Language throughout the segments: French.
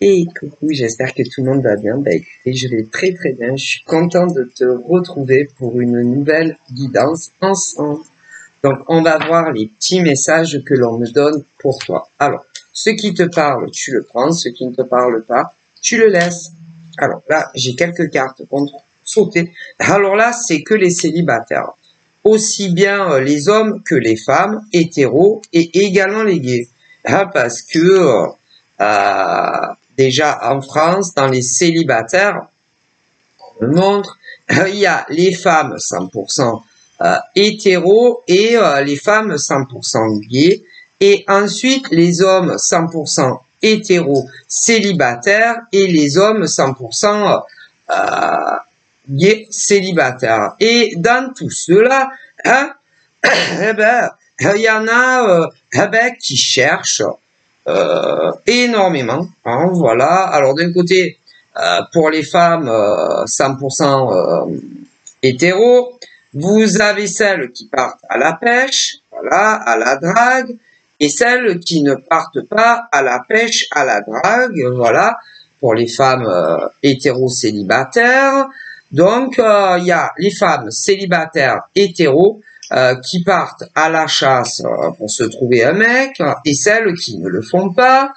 Et coucou, j'espère que tout le monde va bien. Bah écoutez, je vais très très bien. Je suis content de te retrouver pour une nouvelle guidance ensemble. Donc on va voir les petits messages que l'on me donne pour toi. Alors, ce qui te parle, tu le prends. Ce qui ne te parle pas, tu le laisses. Alors là, j'ai quelques cartes contre sauter. Alors là, c'est que les célibataires. Aussi bien les hommes que les femmes, hétéros et également les gays. Parce que déjà en France, dans les célibataires, on me montre, il y a les femmes 100% hétéros et les femmes 100% gays. Et ensuite, les hommes 100% hétéros célibataires et les hommes 100% gays célibataires. Et dans tout cela, hein, eh ben, il y en a qui cherchent énormément. Hein, voilà. Alors d'un côté, pour les femmes 100% hétéros, vous avez celles qui partent à la pêche, voilà, à la drague, et celles qui ne partent pas à la pêche, à la drague, voilà, pour les femmes hétéros célibataires. Donc, il y a les femmes célibataires hétéros qui partent à la chasse pour se trouver un mec, et celles qui ne le font pas.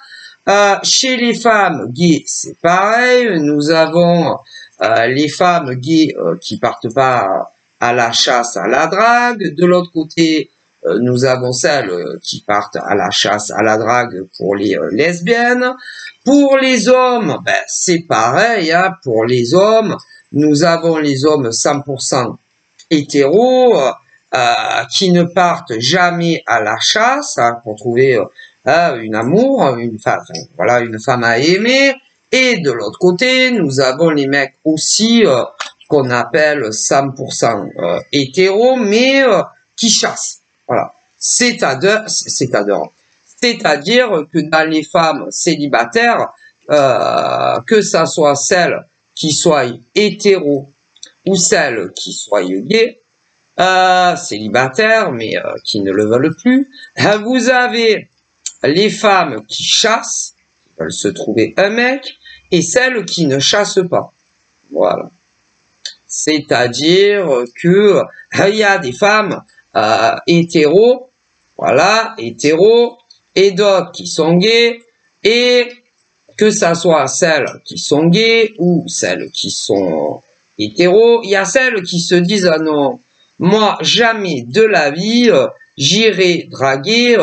Chez les femmes gays, c'est pareil. Nous avons les femmes gays qui partent pas à la chasse, à la drague. De l'autre côté, nous avons celles qui partent à la chasse, à la drague pour les lesbiennes. Pour les hommes, ben, c'est pareil. Hein. Pour les hommes, nous avons les hommes 100% hétéros qui ne partent jamais à la chasse hein, pour trouver une amour, une femme, enfin, voilà, une femme à aimer. Et de l'autre côté, nous avons les mecs aussi qu'on appelle 100% hétéros, mais qui chassent. Voilà. C'est-à-dire que dans les femmes célibataires, que ça soit celles qui soient hétéros ou celles qui soient gays, célibataires, mais qui ne le veulent plus, vous avez les femmes qui chassent, qui veulent se trouver un mec, et celles qui ne chassent pas. Voilà. C'est-à-dire que il y a des femmes hétéros, voilà, hétéros, et d'autres qui sont gays, et que ça soit celles qui sont gays ou celles qui sont hétéros, il y a celles qui se disent ah non, moi jamais de la vie j'irai draguer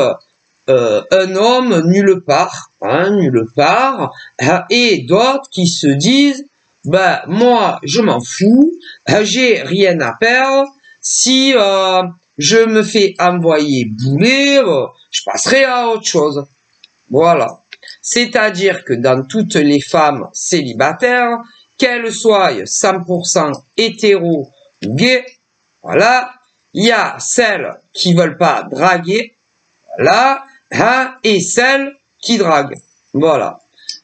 un homme nulle part, hein, nulle part, et d'autres qui se disent ben moi je m'en fous, j'ai rien à perdre, si je me fais envoyer bouler, je passerai à autre chose. Voilà. C'est-à-dire que dans toutes les femmes célibataires, qu'elles soient 100% hétéros ou gays, voilà, il y a celles qui veulent pas draguer, voilà, hein, et celles qui draguent. Voilà.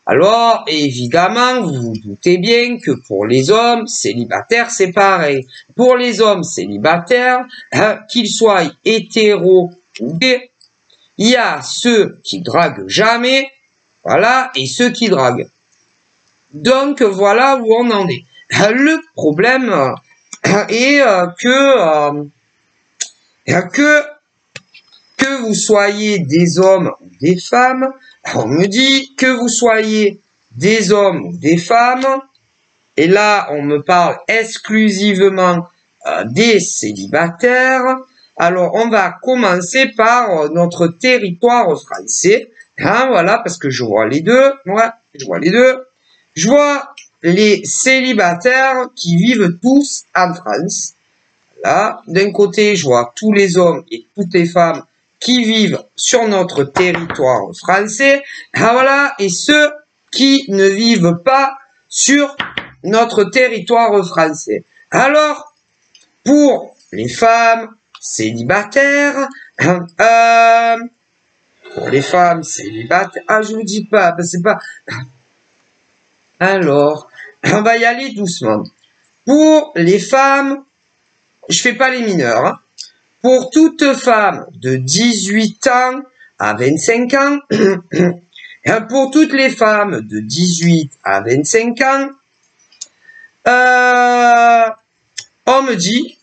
Alors, évidemment, vous vous doutez bien que pour les hommes célibataires, c'est pareil. Pour les hommes célibataires, hein, qu'ils soient hétéros ou gays, il y a ceux qui draguent jamais, voilà, et ceux qui draguent. Donc, voilà où on en est. Le problème est que vous soyez des hommes ou des femmes, on me dit que vous soyez des hommes ou des femmes, et là, on me parle exclusivement des célibataires. Alors, on va commencer par notre territoire français. Hein, voilà, parce que je vois les deux. Ouais, je vois les deux. Je vois les célibataires qui vivent tous en France. Là, d'un côté, je vois tous les hommes et toutes les femmes qui vivent sur notre territoire français. Ah, voilà, et ceux qui ne vivent pas sur notre territoire français. Alors, pour les femmes célibataires, pour les femmes célibataires, ah, je vous dis pas, c'est pas, alors, on va y aller doucement. Pour les femmes, je fais pas les mineurs, hein. Pour toute femme de 18 ans à 25 ans, Pour toutes les femmes de 18 à 25 ans, on me dit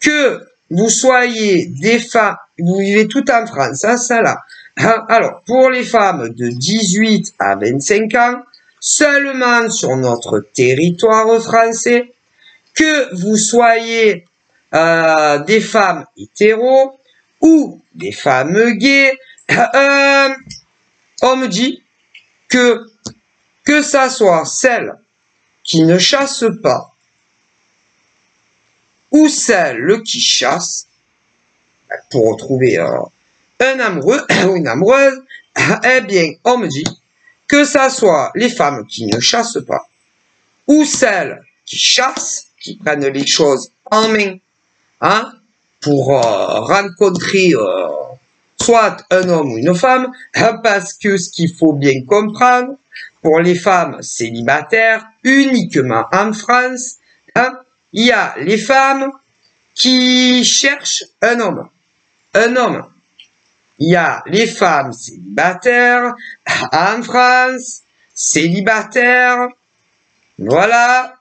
que vous soyez des femmes, vous vivez tout en France, hein, ça là. Alors, pour les femmes de 18 à 25 ans, seulement sur notre territoire français, que vous soyez des femmes hétéros ou des femmes gays, on me dit que ça soit celles qui ne chassent pas ou celles qui chassent pour retrouver un amoureux ou une amoureuse, eh bien, on me dit que ça soit les femmes qui ne chassent pas ou celles qui chassent, qui prennent les choses en main, hein, pour rencontrer soit un homme ou une femme, parce que ce qu'il faut bien comprendre, pour les femmes célibataires, uniquement en France, hein, il y a les femmes qui cherchent un homme. Il y a les femmes célibataires en France, célibataires, voilà,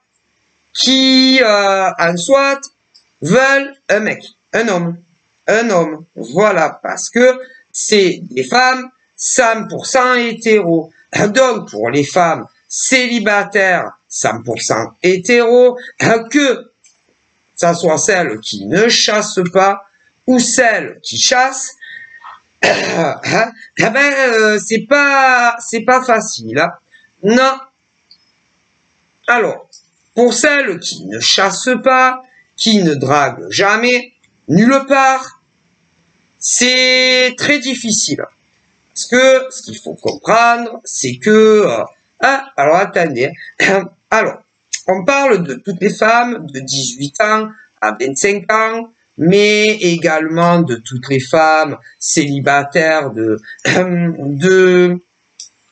qui en soit veulent un mec, un homme, voilà, parce que c'est des femmes 100% hétéros. Donc, pour les femmes célibataires 100% hétéros, que ça soit celles qui ne chassent pas ou celles qui chassent, c'est pas facile, hein. Non. Alors, pour celles qui ne chassent pas, qui ne draguent jamais, nulle part, c'est très difficile. Parce que ce qu'il faut comprendre, c'est que... alors attendez. Alors, on parle de toutes les femmes de 18 ans à 25 ans, mais également de toutes les femmes célibataires de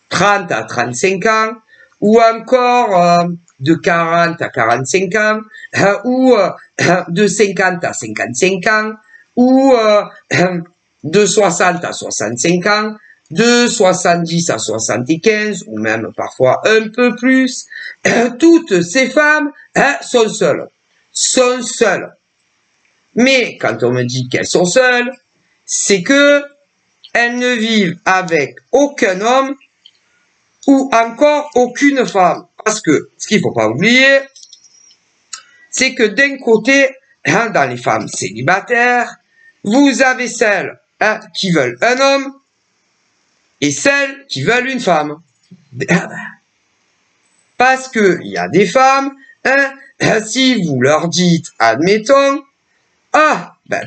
30 à 35 ans, ou encore de 40 à 45 ans, ou de 50 à 55 ans, ou de 60 à 65 ans, de 70 à 75, ou même parfois un peu plus. Toutes ces femmes sont seules. Mais quand on me dit qu'elles sont seules, c'est que elles ne vivent avec aucun homme ou encore aucune femme. Parce que ce qu'il ne faut pas oublier, c'est que d'un côté, dans les femmes célibataires, vous avez celles qui veulent un homme et celles qui veulent une femme. Parce que il y a des femmes, si vous leur dites, admettons,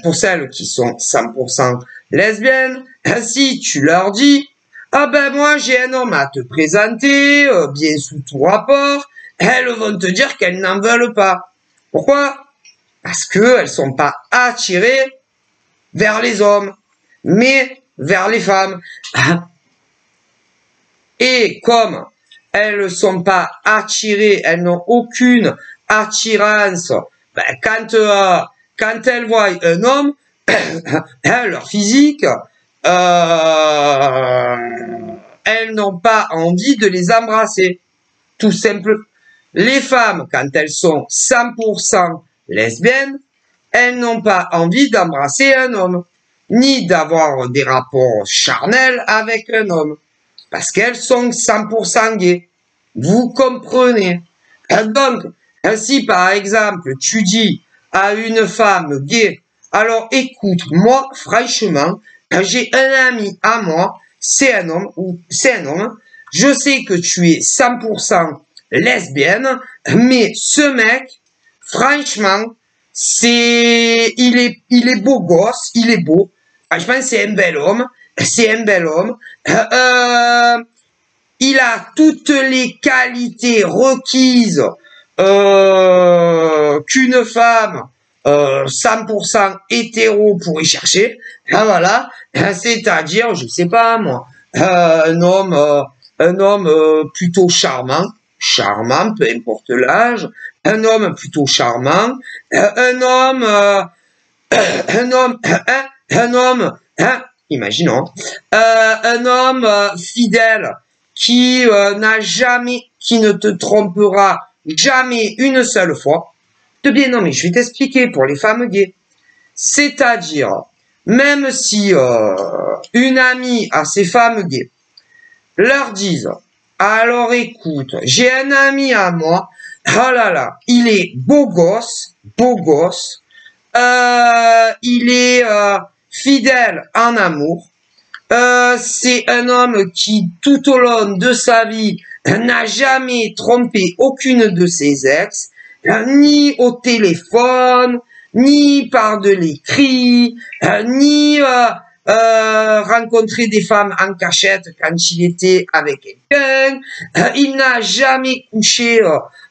pour celles qui sont 100% lesbiennes, si tu leur dis, moi j'ai un homme à te présenter, bien sous tout rapport, elles vont te dire qu'elles n'en veulent pas. Pourquoi? Parce qu'elles sont pas attirées vers les hommes, mais vers les femmes. Et comme elles ne sont pas attirées, elles n'ont aucune attirance, quand elles voient un homme, leur physique, elles n'ont pas envie de les embrasser. Tout simple. Les femmes, quand elles sont 100% lesbiennes, elles n'ont pas envie d'embrasser un homme, ni d'avoir des rapports charnels avec un homme, parce qu'elles sont 100% gays. Vous comprenez? Donc, si par exemple, tu dis à une femme gay, alors écoute, moi, franchement, j'ai un ami à moi, c'est un homme, je sais que tu es 100% lesbienne, mais ce mec, franchement, il est beau gosse, il est beau, franchement, c'est un bel homme, il a toutes les qualités requises qu'une femme 100% hétéro pourrait chercher, voilà, c'est-à-dire, je sais pas moi, un homme plutôt charmant, peu importe l'âge, un homme plutôt charmant, imaginons, un homme fidèle qui qui ne te trompera jamais une seule fois. Bien, non, mais je vais t'expliquer pour les femmes gays. C'est-à-dire, même si une amie à ces femmes gays leur disent, alors écoute, j'ai un ami à moi, oh là là, il est beau gosse, il est fidèle en amour, c'est un homme qui, tout au long de sa vie, n'a jamais trompé aucune de ses ex, ni au téléphone, ni par de l'écrit, ni rencontrer des femmes en cachette quand il était avec quelqu'un. Il n'a jamais couché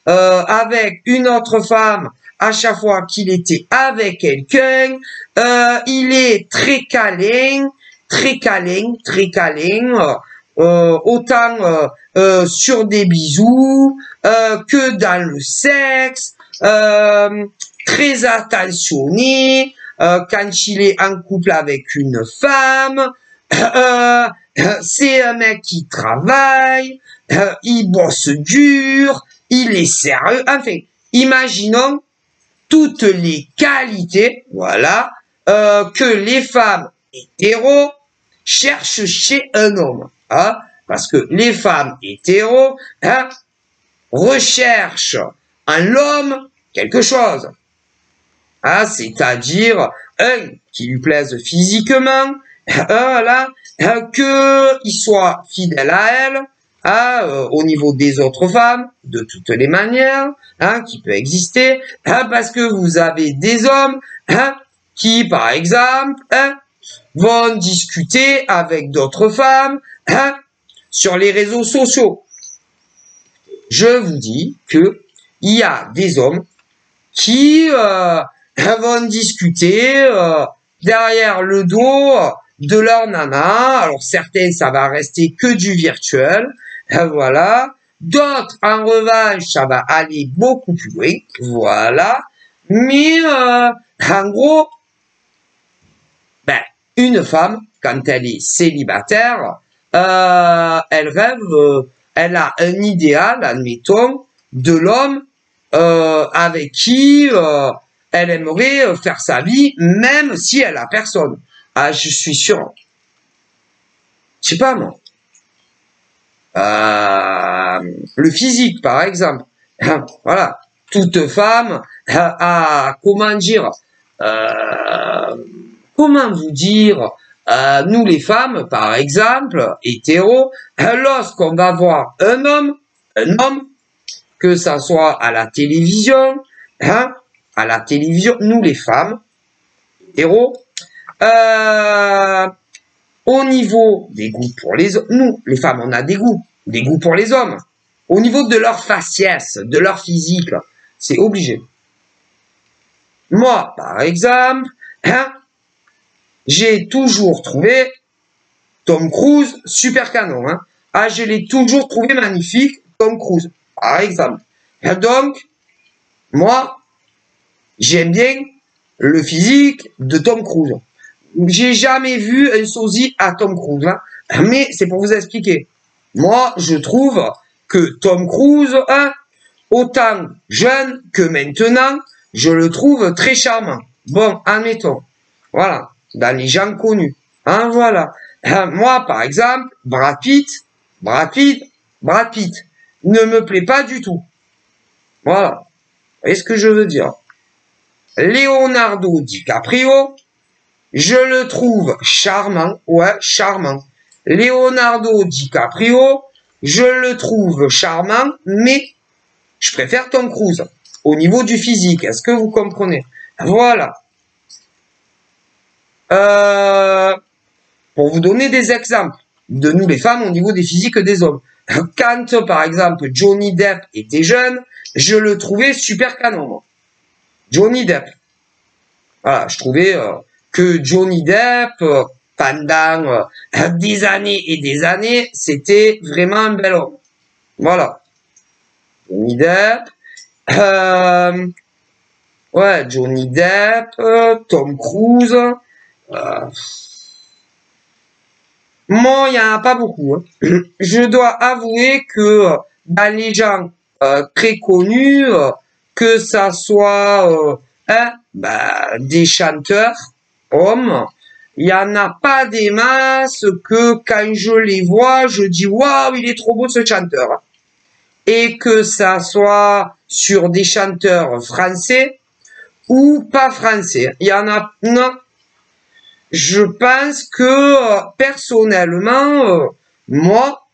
avec une autre femme à chaque fois qu'il était avec quelqu'un. Il est très câlin, autant sur des bisous que dans le sexe, très attentionné quand il est en couple avec une femme. C'est un mec qui travaille, il bosse dur, il est sérieux. Enfin, imaginons toutes les qualités, voilà, que les femmes hétéros cherchent chez un homme, hein, parce que les femmes hétéros recherchent en l'homme quelque chose, hein, c'est-à-dire un qui lui plaise physiquement, là, qu'il soit fidèle à elle, au niveau des autres femmes, de toutes les manières, hein, qui peut exister, parce que vous avez des hommes qui, par exemple, vont discuter avec d'autres femmes sur les réseaux sociaux. Je vous dis que il y a des hommes qui vont discuter derrière le dos de leur nana. Alors certains, ça va rester que du virtuel, voilà. D'autres, en revanche, ça va aller beaucoup plus loin, voilà. Mais en gros, ben, une femme, quand elle est célibataire, elle rêve, elle a un idéal, admettons, de l'homme avec qui elle aimerait faire sa vie, même si elle a personne. Ah, je suis sûr. Je sais pas moi. Le physique, par exemple. Voilà. Toute femme a, comment dire, comment vous dire, nous les femmes, par exemple, hétéros, lorsqu'on va voir un homme, que ça soit à la télévision, nous les femmes, hétéros, au niveau des goûts pour les hommes, nous, les femmes, on a des goûts pour les hommes. Au niveau de leur faciès, de leur physique, c'est obligé. Moi, par exemple, j'ai toujours trouvé Tom Cruise super canon. Je l'ai toujours trouvé magnifique, Tom Cruise, par exemple. Donc, moi, j'aime bien le physique de Tom Cruise. J'ai jamais vu un sosie à Tom Cruise, mais c'est pour vous expliquer. Moi, je trouve que Tom Cruise, autant jeune que maintenant, je le trouve très charmant. Bon, admettons. Voilà, dans les gens connus. Voilà. Moi, par exemple, Brad Pitt, ne me plaît pas du tout. Voilà. Vous voyez ce que je veux dire? Leonardo DiCaprio, je le trouve charmant, ouais, charmant. Leonardo DiCaprio, je le trouve charmant, mais je préfère Tom Cruise au niveau du physique. Est-ce que vous comprenez? Voilà. Pour vous donner des exemples de nous les femmes au niveau des physiques des hommes. Quand, par exemple, Johnny Depp était jeune, je le trouvais super canon, moi. Johnny Depp. Voilà, je trouvais que Johnny Depp, pendant des années et des années, c'était vraiment un bel homme. Voilà. Johnny Depp. Ouais, Johnny Depp, Tom Cruise. Moi, il n'y en a pas beaucoup. Hein. Je dois avouer que dans les gens très connus, que ça soit des chanteurs, hommes, il n'y en a pas des masses que quand je les vois, je dis waouh, il est trop beau ce chanteur. Et que ça soit sur des chanteurs français ou pas français. Il y en a, non. Je pense que personnellement, moi,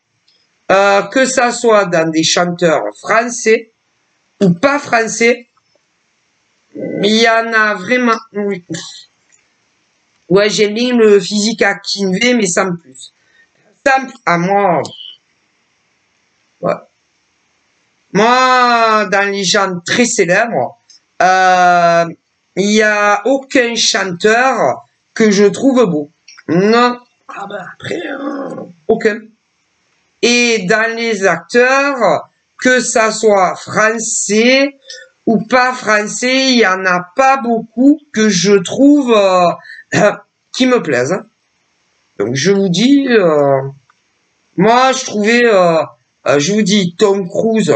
que ça soit dans des chanteurs français ou pas français, il y en a vraiment. Oui. Ouais, j'aime bien le physique à Kinvey, mais sans plus. Simple à moi. Ouais. Moi, dans les gens très célèbres, il n'y a aucun chanteur que je trouve beau. Non. Ah ben après, aucun. Et dans les acteurs, que ça soit français ou pas français, il y en a pas beaucoup que je trouve qui me plaisent. Hein. Donc je vous dis, moi je trouvais, je vous dis Tom Cruise,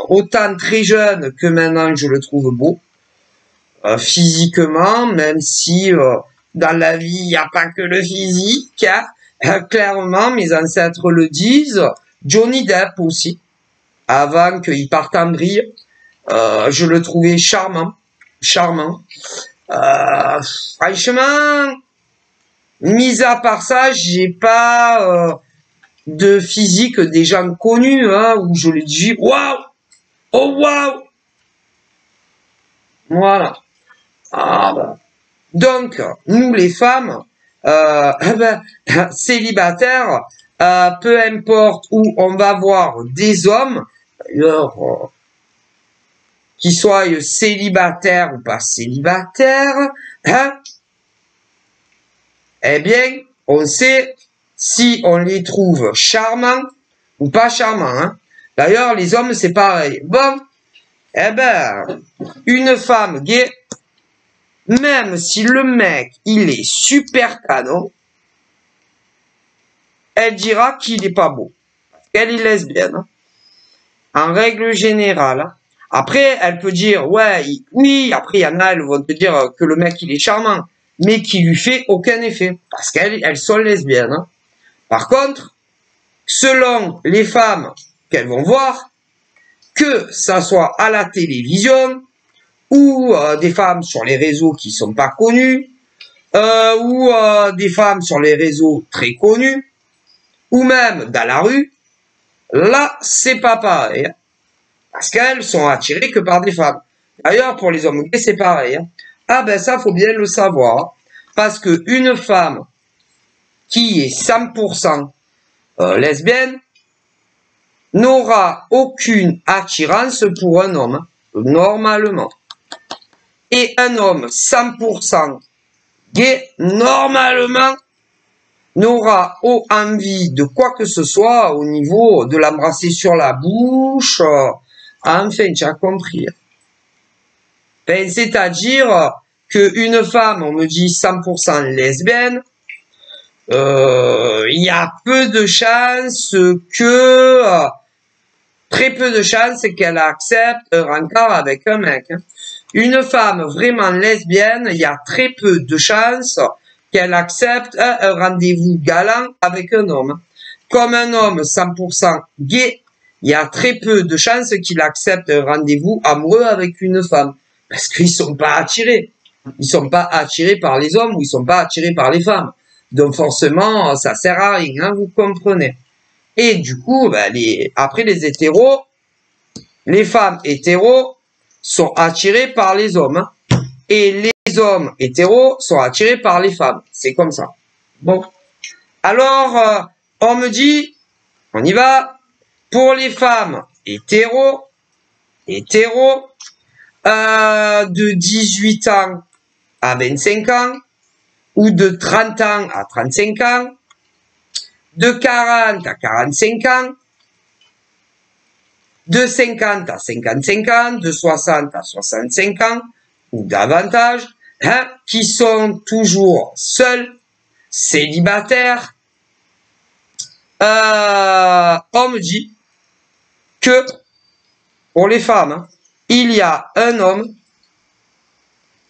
autant très jeune que maintenant je le trouve beau, physiquement, même si dans la vie il n'y a pas que le physique. Hein. Clairement, mes ancêtres le disent. Johnny Depp aussi, avant qu'il parte en vrille, je le trouvais charmant, charmant. Franchement, mis à part ça, j'ai pas de physique des gens connus, hein, où je les dis waouh, oh waouh, voilà. Ah, ben. Donc, nous les femmes, célibataires, peu importe où on va voir des hommes, d'ailleurs, qu'ils soient célibataires ou pas célibataires, hein, eh bien, on sait si on les trouve charmants ou pas charmants. Hein. D'ailleurs, les hommes, c'est pareil. Bon, eh ben, une femme gay, même si le mec, il est super canon, elle dira qu'il est pas beau. Elle est lesbienne. Hein. En règle générale. Hein. Après, elle peut dire, ouais, oui, après, il y en a, elles vont te dire que le mec, il est charmant, mais qui lui fait aucun effet. Parce qu'elles sont lesbiennes. Hein. Par contre, selon les femmes qu'elles vont voir, que ça soit à la télévision, ou des femmes sur les réseaux qui sont pas connues, ou des femmes sur les réseaux très connus, ou même dans la rue, là, c'est pas pareil. Hein, parce qu'elles sont attirées que par des femmes. D'ailleurs, pour les hommes gays, c'est pareil. Hein. Ah ben ça, faut bien le savoir. Parce que une femme qui est 100% lesbienne n'aura aucune attirance pour un homme, normalement. Et un homme 100% gay, normalement, n'aura envie de quoi que ce soit au niveau de l'embrasser sur la bouche. Enfin, tu as compris. Ben, c'est-à-dire qu'une femme, on me dit 100% lesbienne, il y a peu de chances que, très peu de chances qu'elle accepte un rencard avec un mec. Hein. Une femme vraiment lesbienne, il y a très peu de chances qu'elle accepte un rendez-vous galant avec un homme. Comme un homme 100% gay, il y a très peu de chances qu'il accepte un rendez-vous amoureux avec une femme. Parce qu'ils sont pas attirés. Ils sont pas attirés par les hommes ou ils sont pas attirés par les femmes. Donc forcément, ça sert à rien, hein, vous comprenez. Et du coup, ben, après les hétéros, les femmes hétéros sont attirées par les hommes. Hein, et les hommes hétéros sont attirés par les femmes. C'est comme ça. Bon. Alors, on me dit, on y va, pour les femmes hétéros, de 18 ans à 25 ans, ou de 30 ans à 35 ans, de 40 à 45 ans, de 50 à 55 ans, de 60 à 65 ans, ou davantage, hein, qui sont toujours seuls, célibataires, on me dit que pour les femmes, hein, il y a un homme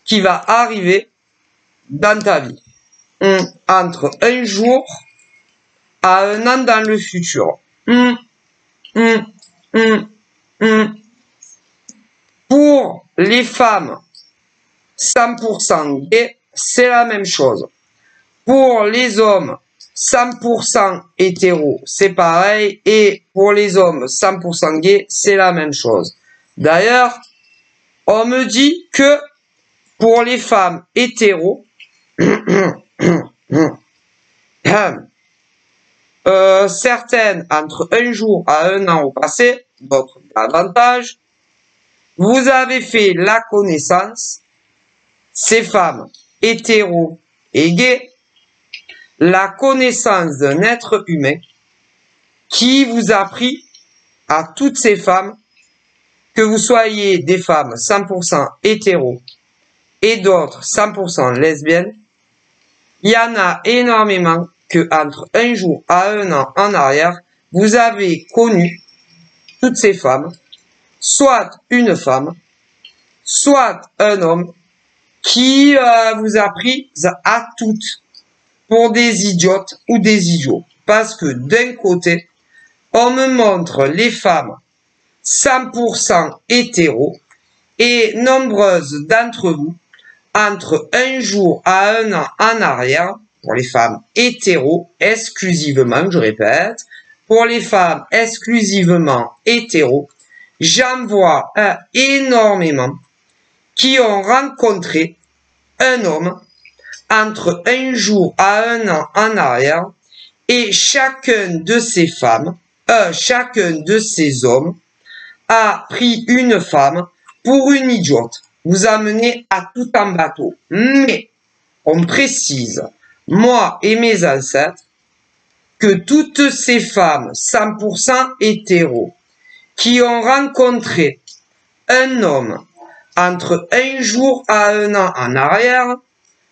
qui va arriver dans ta vie entre un jour à un an dans le futur. Pour les femmes 100% gays, c'est la même chose. Pour les hommes 100% hétéros, c'est pareil. Et pour les hommes 100% gays, c'est la même chose. D'ailleurs, on me dit que pour les femmes hétéros, certaines entre un jour à un an au passé, d'autres davantage, vous avez fait la connaissance, ces femmes hétéros et gays, la connaissance d'un être humain qui vous a pris à toutes ces femmes, que vous soyez des femmes 100% hétéros et d'autres 100% lesbiennes, il y en a énormément que entre un jour à un an en arrière, vous avez connu toutes ces femmes, soit une femme, soit un homme, qui vous a pris à toutes pour des idiotes ou des idiots. Parce que d'un côté, on me montre les femmes 100% hétéros et nombreuses d'entre vous, entre un jour à un an en arrière, pour les femmes hétéros exclusivement, je répète, pour les femmes exclusivement hétéros, j'en vois énormément qui ont rencontré un homme entre un jour à un an en arrière et chacun de ces femmes, chacun de ces hommes a pris une femme pour une idiote, vous amenez à tout en bateau. Mais on précise, moi et mes ancêtres, que toutes ces femmes 100% hétéros qui ont rencontré un homme entre un jour à un an en arrière,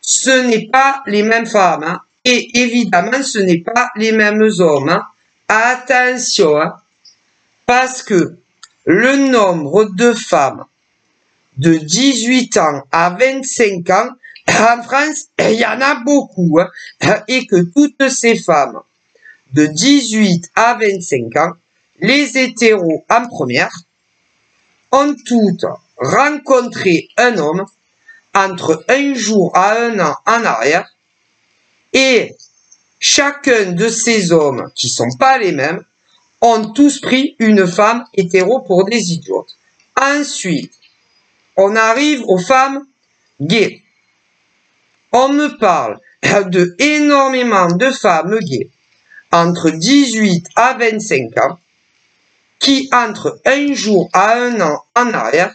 ce n'est pas les mêmes femmes, hein, et évidemment ce n'est pas les mêmes hommes. Hein. Attention, hein, parce que le nombre de femmes de 18 ans à 25 ans, en France, il y en a beaucoup, hein, et que toutes ces femmes de 18 à 25 ans, les hétéros en première, ont toutes rencontré un homme entre un jour à un an en arrière, et chacun de ces hommes, qui sont pas les mêmes, ont tous pris une femme hétéro pour des idiotes. Ensuite, on arrive aux femmes gays. On me parle de énormément de femmes gays entre 18 à 25 ans qui, entre un jour à un an en arrière,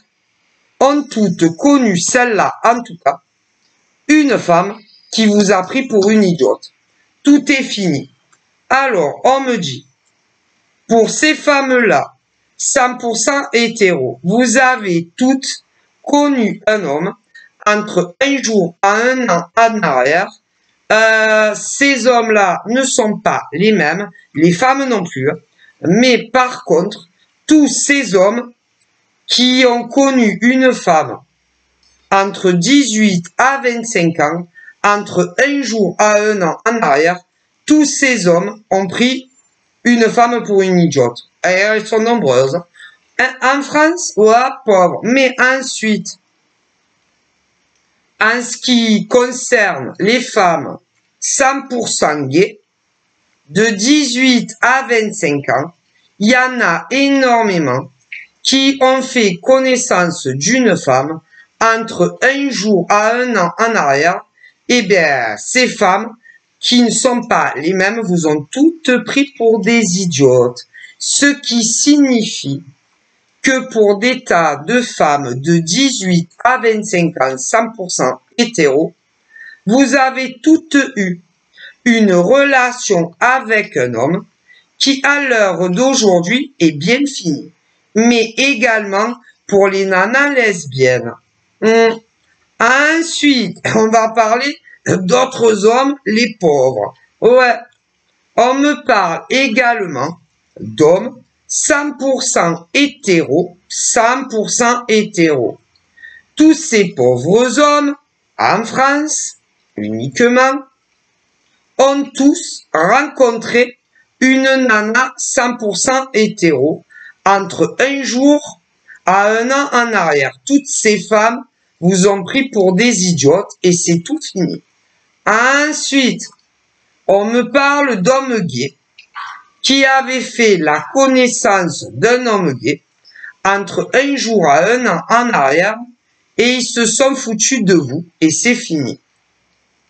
ont toutes connu, celle-là en tout cas, une femme qui vous a pris pour une idiote. Tout est fini. Alors, on me dit, pour ces femmes-là, 100% hétéros, vous avez toutes connu un homme entre un jour à un an en arrière. Ces hommes-là ne sont pas les mêmes, les femmes non plus, mais par contre, tous ces hommes qui ont connu une femme entre 18 à 25 ans, entre un jour à un an en arrière, tous ces hommes ont pris une femme pour une idiote. Et elles sont nombreuses. En France, ouais, pauvre. Mais ensuite, en ce qui concerne les femmes 100% gays, de 18 à 25 ans, il y en a énormément qui ont fait connaissance d'une femme entre un jour à un an en arrière. Eh bien, ces femmes qui ne sont pas les mêmes vous ont toutes pris pour des idiotes. Ce qui signifie que pour des tas de femmes de 18 à 25 ans 100% hétéros, vous avez toutes eu une relation avec un homme qui, à l'heure d'aujourd'hui, est bien fini. Mais également pour les nanas lesbiennes. Ensuite, on va parler d'autres hommes, les pauvres. Ouais, On me parle également d'hommes 100% hétéros, 100% hétéros. Tous ces pauvres hommes, en France, uniquement, ont tous rencontré une nana 100% hétéro entre un jour à un an en arrière. Toutes ces femmes vous ont pris pour des idiotes et c'est tout fini. Ensuite, on me parle d'hommes gays qui avaient fait la connaissance d'un homme gay entre un jour à un an en arrière et ils se sont foutus de vous et c'est fini.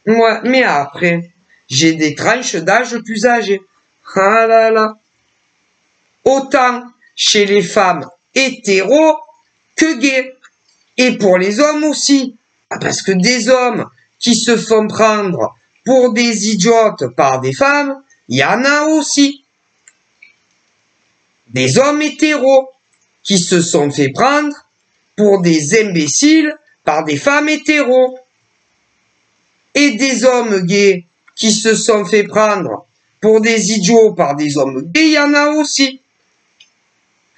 Moi, mais après, j'ai des tranches d'âge plus âgées. Ah là là. Autant chez les femmes hétéros que gays. Et pour les hommes aussi. Parce que des hommes qui se font prendre pour des idiotes par des femmes, il y en a aussi. Des hommes hétéros qui se sont fait prendre pour des imbéciles par des femmes hétéros. Et des hommes gays qui se sont fait prendre pour des idiots par des hommes gays, il y en a aussi.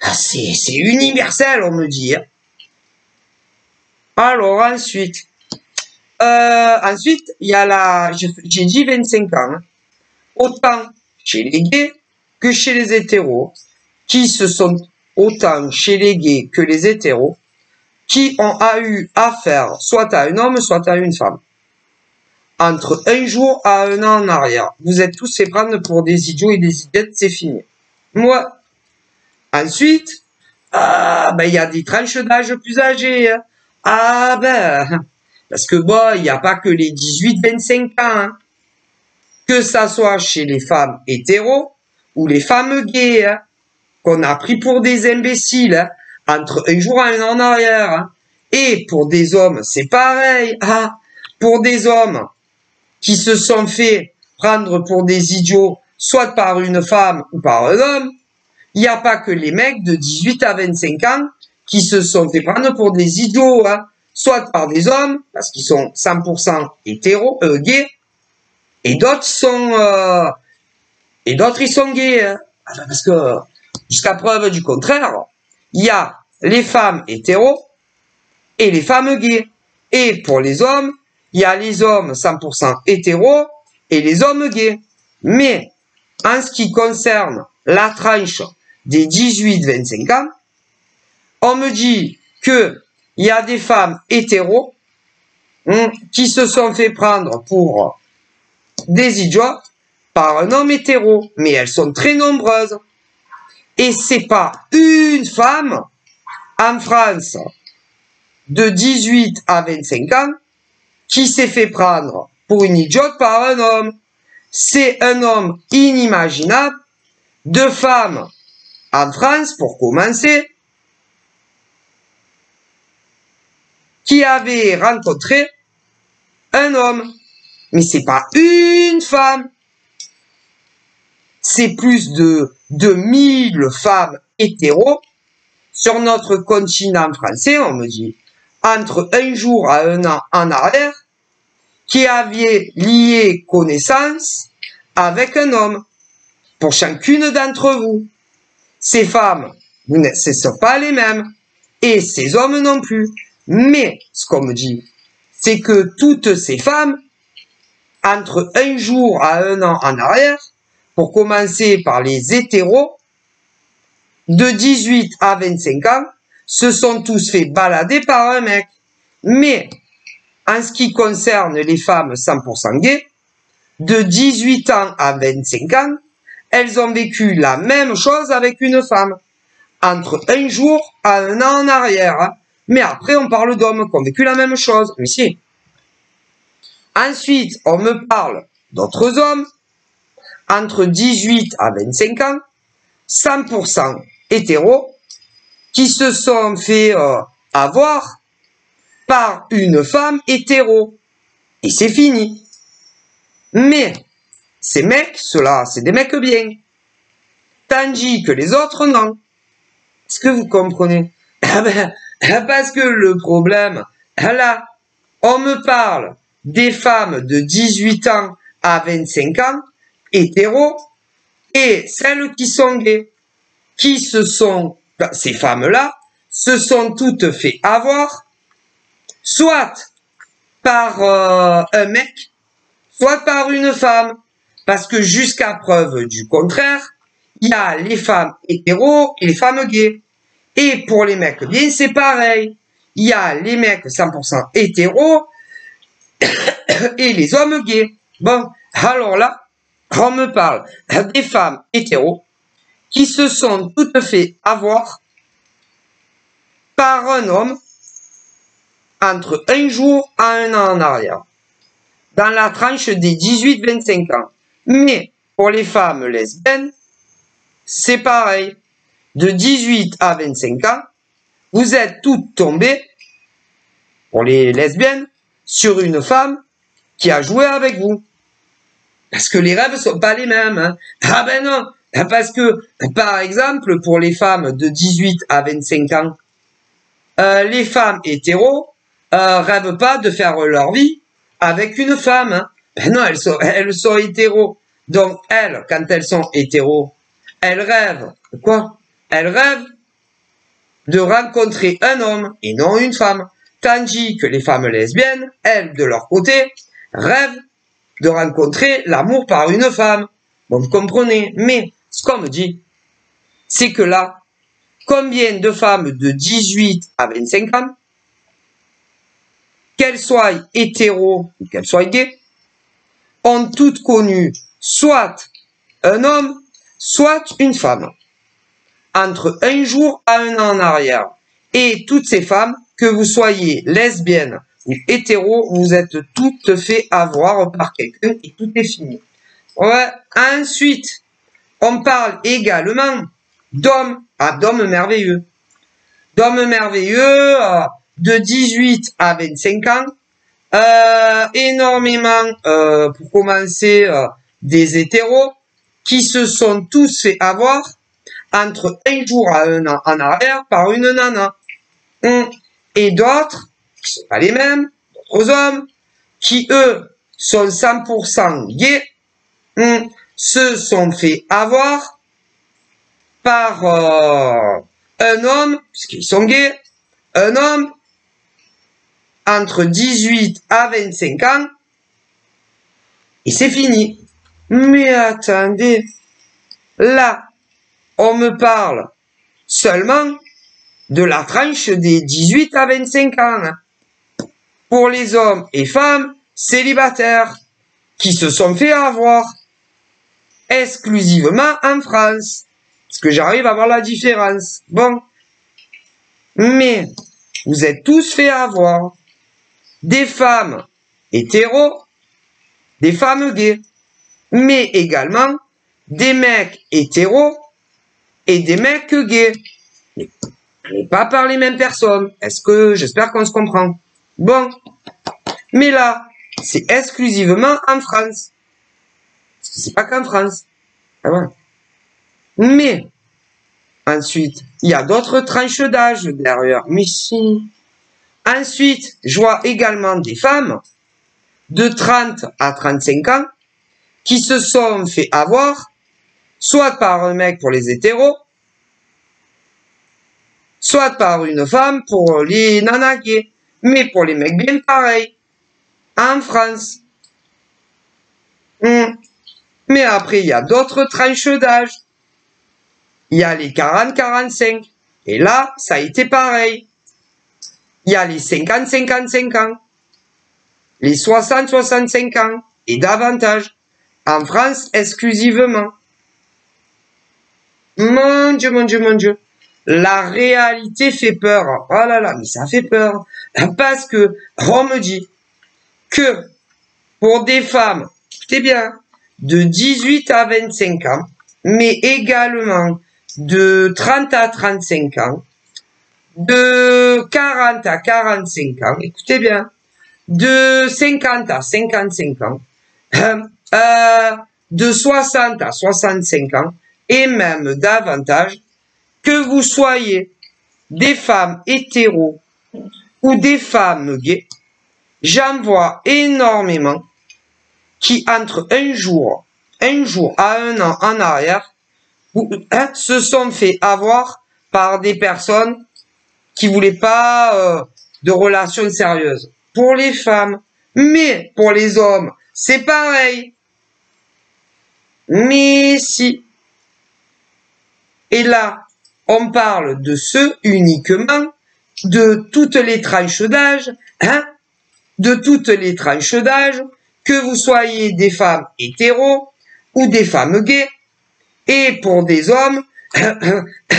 Ah, c'est universel, on me dit. Hein. Alors, ensuite, il y a j'ai dit 25 ans. Hein. Autant chez les gays que chez les hétéros, qui se sont, autant chez les gays que les hétéros, qui ont eu affaire soit à un homme, soit à une femme. Entre un jour à un an en arrière. Vous êtes tous fait prendre pour des idiots et des idiotes, c'est fini. Moi. Ensuite, il y a des tranches d'âge plus âgées. Hein. Parce que bon, il n'y a pas que les 18-25 ans. Hein. Que ça soit chez les femmes hétéros ou les femmes gays, hein, qu'on a pris pour des imbéciles, hein, entre un jour et un an en arrière. Hein. Et pour des hommes, c'est pareil. Pour des hommes qui se sont fait prendre pour des idiots, soit par une femme ou par un homme, il n'y a pas que les mecs de 18 à 25 ans qui se sont fait prendre pour des idiots, hein, soit par des hommes, parce qu'ils sont 100% hétéros, gays, et d'autres ils sont gays, hein, parce que jusqu'à preuve du contraire, il y a les femmes hétéros et les femmes gays, et pour les hommes, il y a les hommes 100% hétéros et les hommes gays. Mais en ce qui concerne la tranche des 18-25 ans, on me dit que il y a des femmes hétéros qui se sont fait prendre pour des idiots par un homme hétéro, mais elles sont très nombreuses. Et c'est pas une femme en France de 18 à 25 ans qui s'est fait prendre pour une idiote par un homme. C'est un homme inimaginable, deux femmes en France, pour commencer, qui avaient rencontré un homme. Mais c'est pas une femme. C'est plus de 2000 femmes hétéros sur notre continent français, on me dit, entre un jour à un an en arrière, qui avaient lié connaissance avec un homme, pour chacune d'entre vous. Ces femmes, ce ne sont pas les mêmes, et ces hommes non plus. Mais, ce qu'on me dit, c'est que toutes ces femmes, entre un jour à un an en arrière, pour commencer par les hétéros, de 18 à 25 ans, se sont tous fait balader par un mec. Mais, en ce qui concerne les femmes 100% gays, de 18 ans à 25 ans, elles ont vécu la même chose avec une femme. Entre un jour à un an en arrière. Hein. Mais après, on parle d'hommes qui ont vécu la même chose. Mais si. Ensuite, on me parle d'autres hommes, entre 18 à 25 ans, 100% hétéros, qui se sont fait avoir par une femme hétéro. Et c'est fini. Mais, ces mecs, ceux-là, c'est des mecs bien. Tandis que les autres, non. Est-ce que vous comprenez? Parce que le problème, là, on me parle des femmes de 18 ans à 25 ans, hétéros, et celles qui sont gays, ces femmes-là, se sont toutes fait avoir, soit par un mec, soit par une femme. Parce que jusqu'à preuve du contraire, il y a les femmes hétéros et les femmes gays. Et pour les mecs gays, c'est pareil. Il y a les mecs 100% hétéros et les hommes gays. Bon, alors là, on me parle des femmes hétéros qui se sont toutes fait avoir par un homme entre un jour à un an en arrière, dans la tranche des 18-25 ans. Mais pour les femmes lesbiennes, c'est pareil. De 18 à 25 ans, vous êtes toutes tombées, pour les lesbiennes, sur une femme qui a joué avec vous. Parce que les rêves sont pas les mêmes. Hein. Ah ben non, parce que, par exemple, pour les femmes de 18 à 25 ans, les femmes hétéros rêvent pas de faire leur vie avec une femme. Hein. Ben non, elles sont hétéros. Donc, elles, quand elles sont hétéros, elles rêvent de quoi? Elles rêvent de rencontrer un homme et non une femme. Tandis que les femmes lesbiennes, elles, de leur côté, rêvent de rencontrer l'amour par une femme. Bon, vous comprenez. Mais, ce qu'on me dit, c'est que là, combien de femmes de 18 à 25 ans, qu'elles soient hétéros ou qu'elles soient gays, ont toutes connu soit un homme, soit une femme, entre un jour à un an en arrière. Et toutes ces femmes, que vous soyez lesbiennes ou hétéros, vous êtes toutes fait avoir par quelqu'un et tout est fini. Ouais. Ensuite, on parle également d'hommes, d'hommes merveilleux. D'hommes merveilleux, de 18 à 25 ans, énormément, pour commencer, des hétéros qui se sont tous fait avoir entre un jour à un an en arrière par une nana. Et d'autres, qui sont pas les mêmes, d'autres hommes, qui eux sont 100% gays, se sont fait avoir par un homme, puisqu'ils sont gays, un homme entre 18 à 25 ans, et c'est fini. Mais attendez, là, on me parle seulement de la tranche des 18 à 25 ans. Hein. Pour les hommes et femmes célibataires qui se sont fait avoir exclusivement en France. Parce que j'arrive à voir la différence. Bon. Mais vous êtes tous fait avoir des femmes hétéros, des femmes gays, mais également des mecs hétéros et des mecs gays. Mais pas par les mêmes personnes. J'espère qu'on se comprend. Bon. Mais là, c'est exclusivement en France. Parce que c'est pas qu'en France. Ah ouais. Mais, ensuite, il y a d'autres tranches d'âge derrière. Mais si. Ensuite, je vois également des femmes de 30 à 35 ans qui se sont fait avoir, soit par un mec pour les hétéros, soit par une femme pour les nanas gays. Mais pour les mecs bien pareil. En France. Mais après, il y a d'autres tranches d'âge. Il y a les 40-45. Et là, ça a été pareil. Il y a les 50-55 ans. Les 60-65 ans. Et davantage. En France, exclusivement. Mon Dieu, mon Dieu, mon Dieu. La réalité fait peur. Oh là là, mais ça fait peur. Parce que, on me dit que pour des femmes, écoutez bien, de 18 à 25 ans, mais également de 30 à 35 ans, de 40 à 45 ans, écoutez bien, de 50 à 55 ans, de 60 à 65 ans, et même davantage, que vous soyez des femmes hétéros ou des femmes gays, j'en vois énormément qui, entre un jour un jour à un an en arrière, se sont fait avoir par des personnes qui voulaient pas de relations sérieuses. Pour les femmes, mais pour les hommes, c'est pareil. Mais si. Et là, on parle de ceux uniquement, de toutes les tranches d'âge, de toutes les tranches d'âge, que vous soyez des femmes hétéros ou des femmes gays, et pour des hommes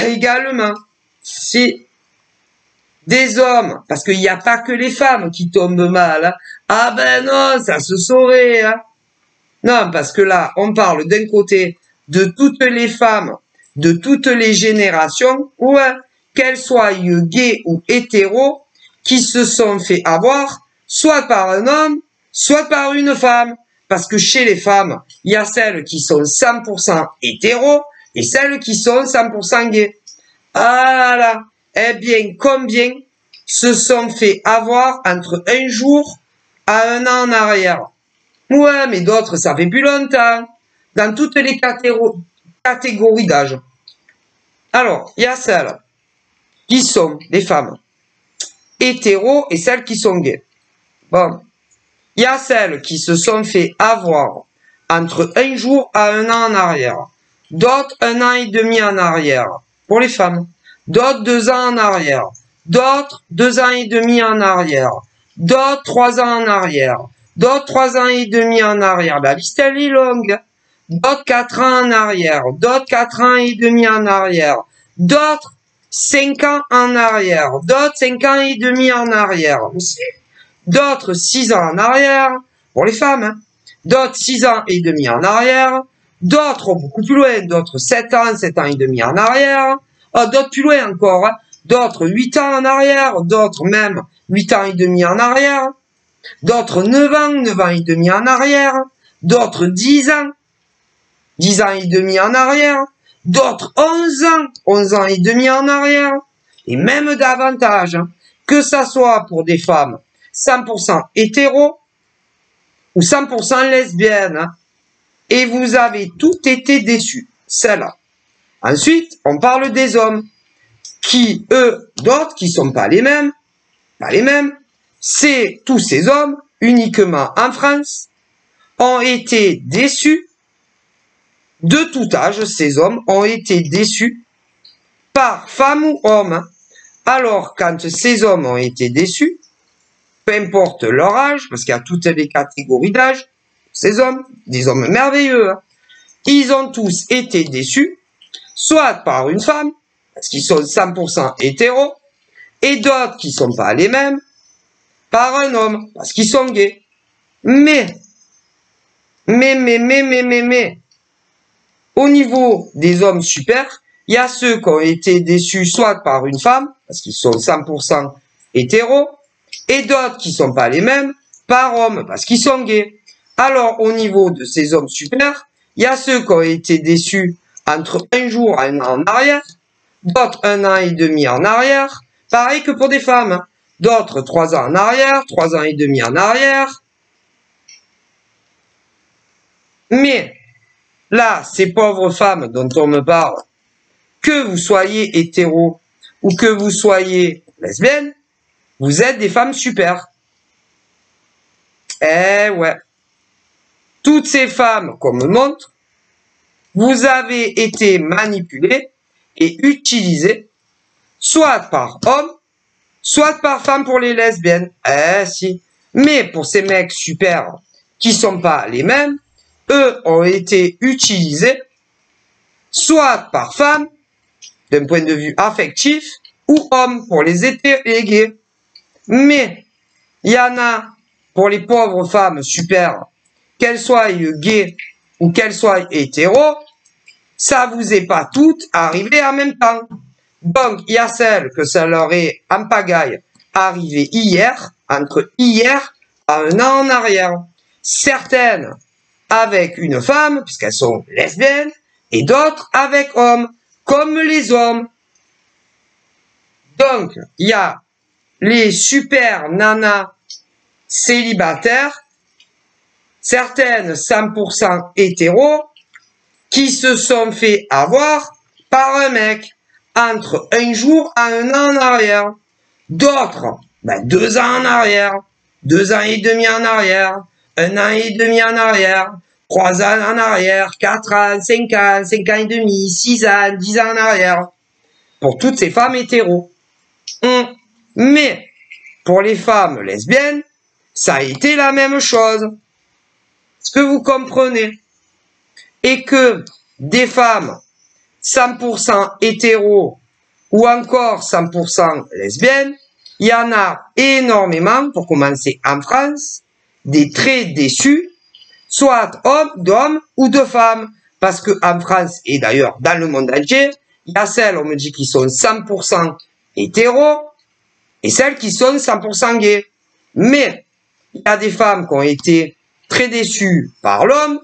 également. Si des hommes, parce qu'il n'y a pas que les femmes qui tombent mal, hein. Ah ben non, ça se saurait. Hein. Non, parce que là, on parle d'un côté de toutes les femmes, de toutes les générations, ouais, qu'elles soient gays ou hétéros, qui se sont fait avoir, soit par un homme, soit par une femme. Parce que chez les femmes, il y a celles qui sont 100% hétéros et celles qui sont 100% gays. Ah là, eh bien, combien se sont fait avoir entre un jour à un an en arrière? Ouais, mais d'autres, ça fait plus longtemps. Dans toutes les catégories d'âge. Alors, il y a celles qui sont des femmes hétéros et celles qui sont gays. Bon. Il y a celles qui se sont fait avoir entre un jour à un an en arrière. D'autres, 1 an et demi en arrière. Pour les femmes. D'autres, 2 ans en arrière. D'autres, 2 ans et demi en arrière. D'autres, 3 ans en arrière. D'autres, 3 ans et demi en arrière. La liste, elle est longue. D'autres, 4 ans en arrière. D'autres, 4 ans et demi en arrière. D'autres, 5 ans en arrière. D'autres, 5 ans et demi en arrière. Aussi. D'autres, 6 ans en arrière. Pour les femmes, hein. D'autres, 6 ans et demi en arrière. D'autres, beaucoup plus loin. D'autres, 7 ans et demi en arrière. D'autres plus loin encore. Hein. D'autres, 8 ans en arrière. D'autres, même 8 ans et demi en arrière. D'autres, 9 ans et demi en arrière. D'autres, 10 ans et demi en arrière. D'autres, 11 ans et demi en arrière. Et même davantage. Hein. Que ça soit pour des femmes 100% hétéros ou 100% lesbiennes. Hein. Et vous avez tout été déçus. Celle-là. Ensuite, on parle des hommes qui, eux, d'autres qui sont pas les mêmes, c'est tous ces hommes, uniquement en France, ont été déçus, de tout âge, ces hommes ont été déçus par femme ou homme. Alors, quand ces hommes ont été déçus, peu importe leur âge, parce qu'il y a toutes les catégories d'âge, ces hommes, des hommes merveilleux, hein, ils ont tous été déçus, soit par une femme, parce qu'ils sont 100% hétéros, et d'autres qui sont pas les mêmes, par un homme, parce qu'ils sont gays. Mais, au niveau des hommes super, il y a ceux qui ont été déçus soit par une femme, parce qu'ils sont 100% hétéros, et d'autres qui sont pas les mêmes, par homme, parce qu'ils sont gays. Alors, au niveau de ces hommes super, il y a ceux qui ont été déçus entre un jour et un an en arrière, d'autres 1 an et demi en arrière, pareil que pour des femmes, d'autres 3 ans en arrière, 3 ans et demi en arrière. Mais, là, ces pauvres femmes dont on me parle, que vous soyez hétéro ou que vous soyez lesbienne, vous êtes des femmes super. Eh ouais. Toutes ces femmes qu'on me montre, vous avez été manipulées et utilisées, soit par hommes, soit par femmes pour les lesbiennes. Eh si. Mais pour ces mecs super qui sont pas les mêmes, eux ont été utilisés, soit par femmes, d'un point de vue affectif, ou hommes pour les gays. Mais, il y en a, pour les pauvres femmes super, qu'elles soient gays ou qu'elles soient hétéros, ça vous est pas toutes arrivé en même temps. Donc, il y a celles que ça leur est en pagaille arrivé hier, entre hier à 1 an en arrière. Certaines avec une femme, puisqu'elles sont lesbiennes, et d'autres avec hommes, comme les hommes. Donc, il y a les super nanas célibataires certaines 100% hétéros qui se sont fait avoir par un mec entre un jour à un an en arrière. D'autres, 2 ans en arrière, 2 ans et demi en arrière, 1 an et demi en arrière, 3 ans en arrière, 4 ans, 5 ans, 5 ans et demi, 6 ans, 10 ans en arrière. Pour toutes ces femmes hétéros. Mais, pour les femmes lesbiennes, ça a été la même chose. Est-ce que vous comprenez? Et que des femmes 100% hétéros ou encore 100% lesbiennes, il y en a énormément, pour commencer en France, des très déçus, soit d'hommes ou de femmes. Parce que en France, et d'ailleurs dans le monde entier, il y a celles, on me dit, qui sont 100% hétéros, et celles qui sont 100% gays. Mais, il y a des femmes qui ont été très déçues par l'homme,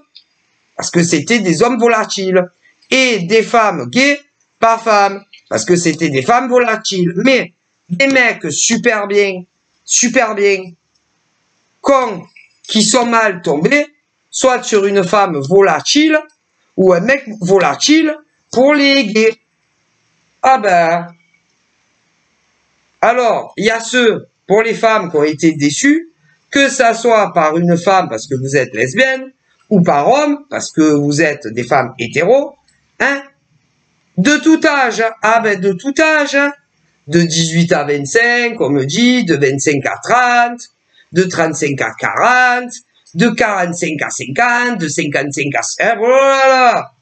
parce que c'était des hommes volatiles. Et des femmes gays, pas femmes, parce que c'était des femmes volatiles. Mais, des mecs super bien, cons, qui sont mal tombés, soit sur une femme volatile, ou un mec volatile, pour les gays. Ah ben, alors, il y a ceux, pour les femmes qui ont été déçues, que ça soit par une femme parce que vous êtes lesbienne, ou par homme parce que vous êtes des femmes hétéros, hein, de tout âge, ah ben de tout âge, de 18 à 25, on me dit, de 25 à 30, de 35 à 40, de 45 à 50, de 55 à 50, voilà.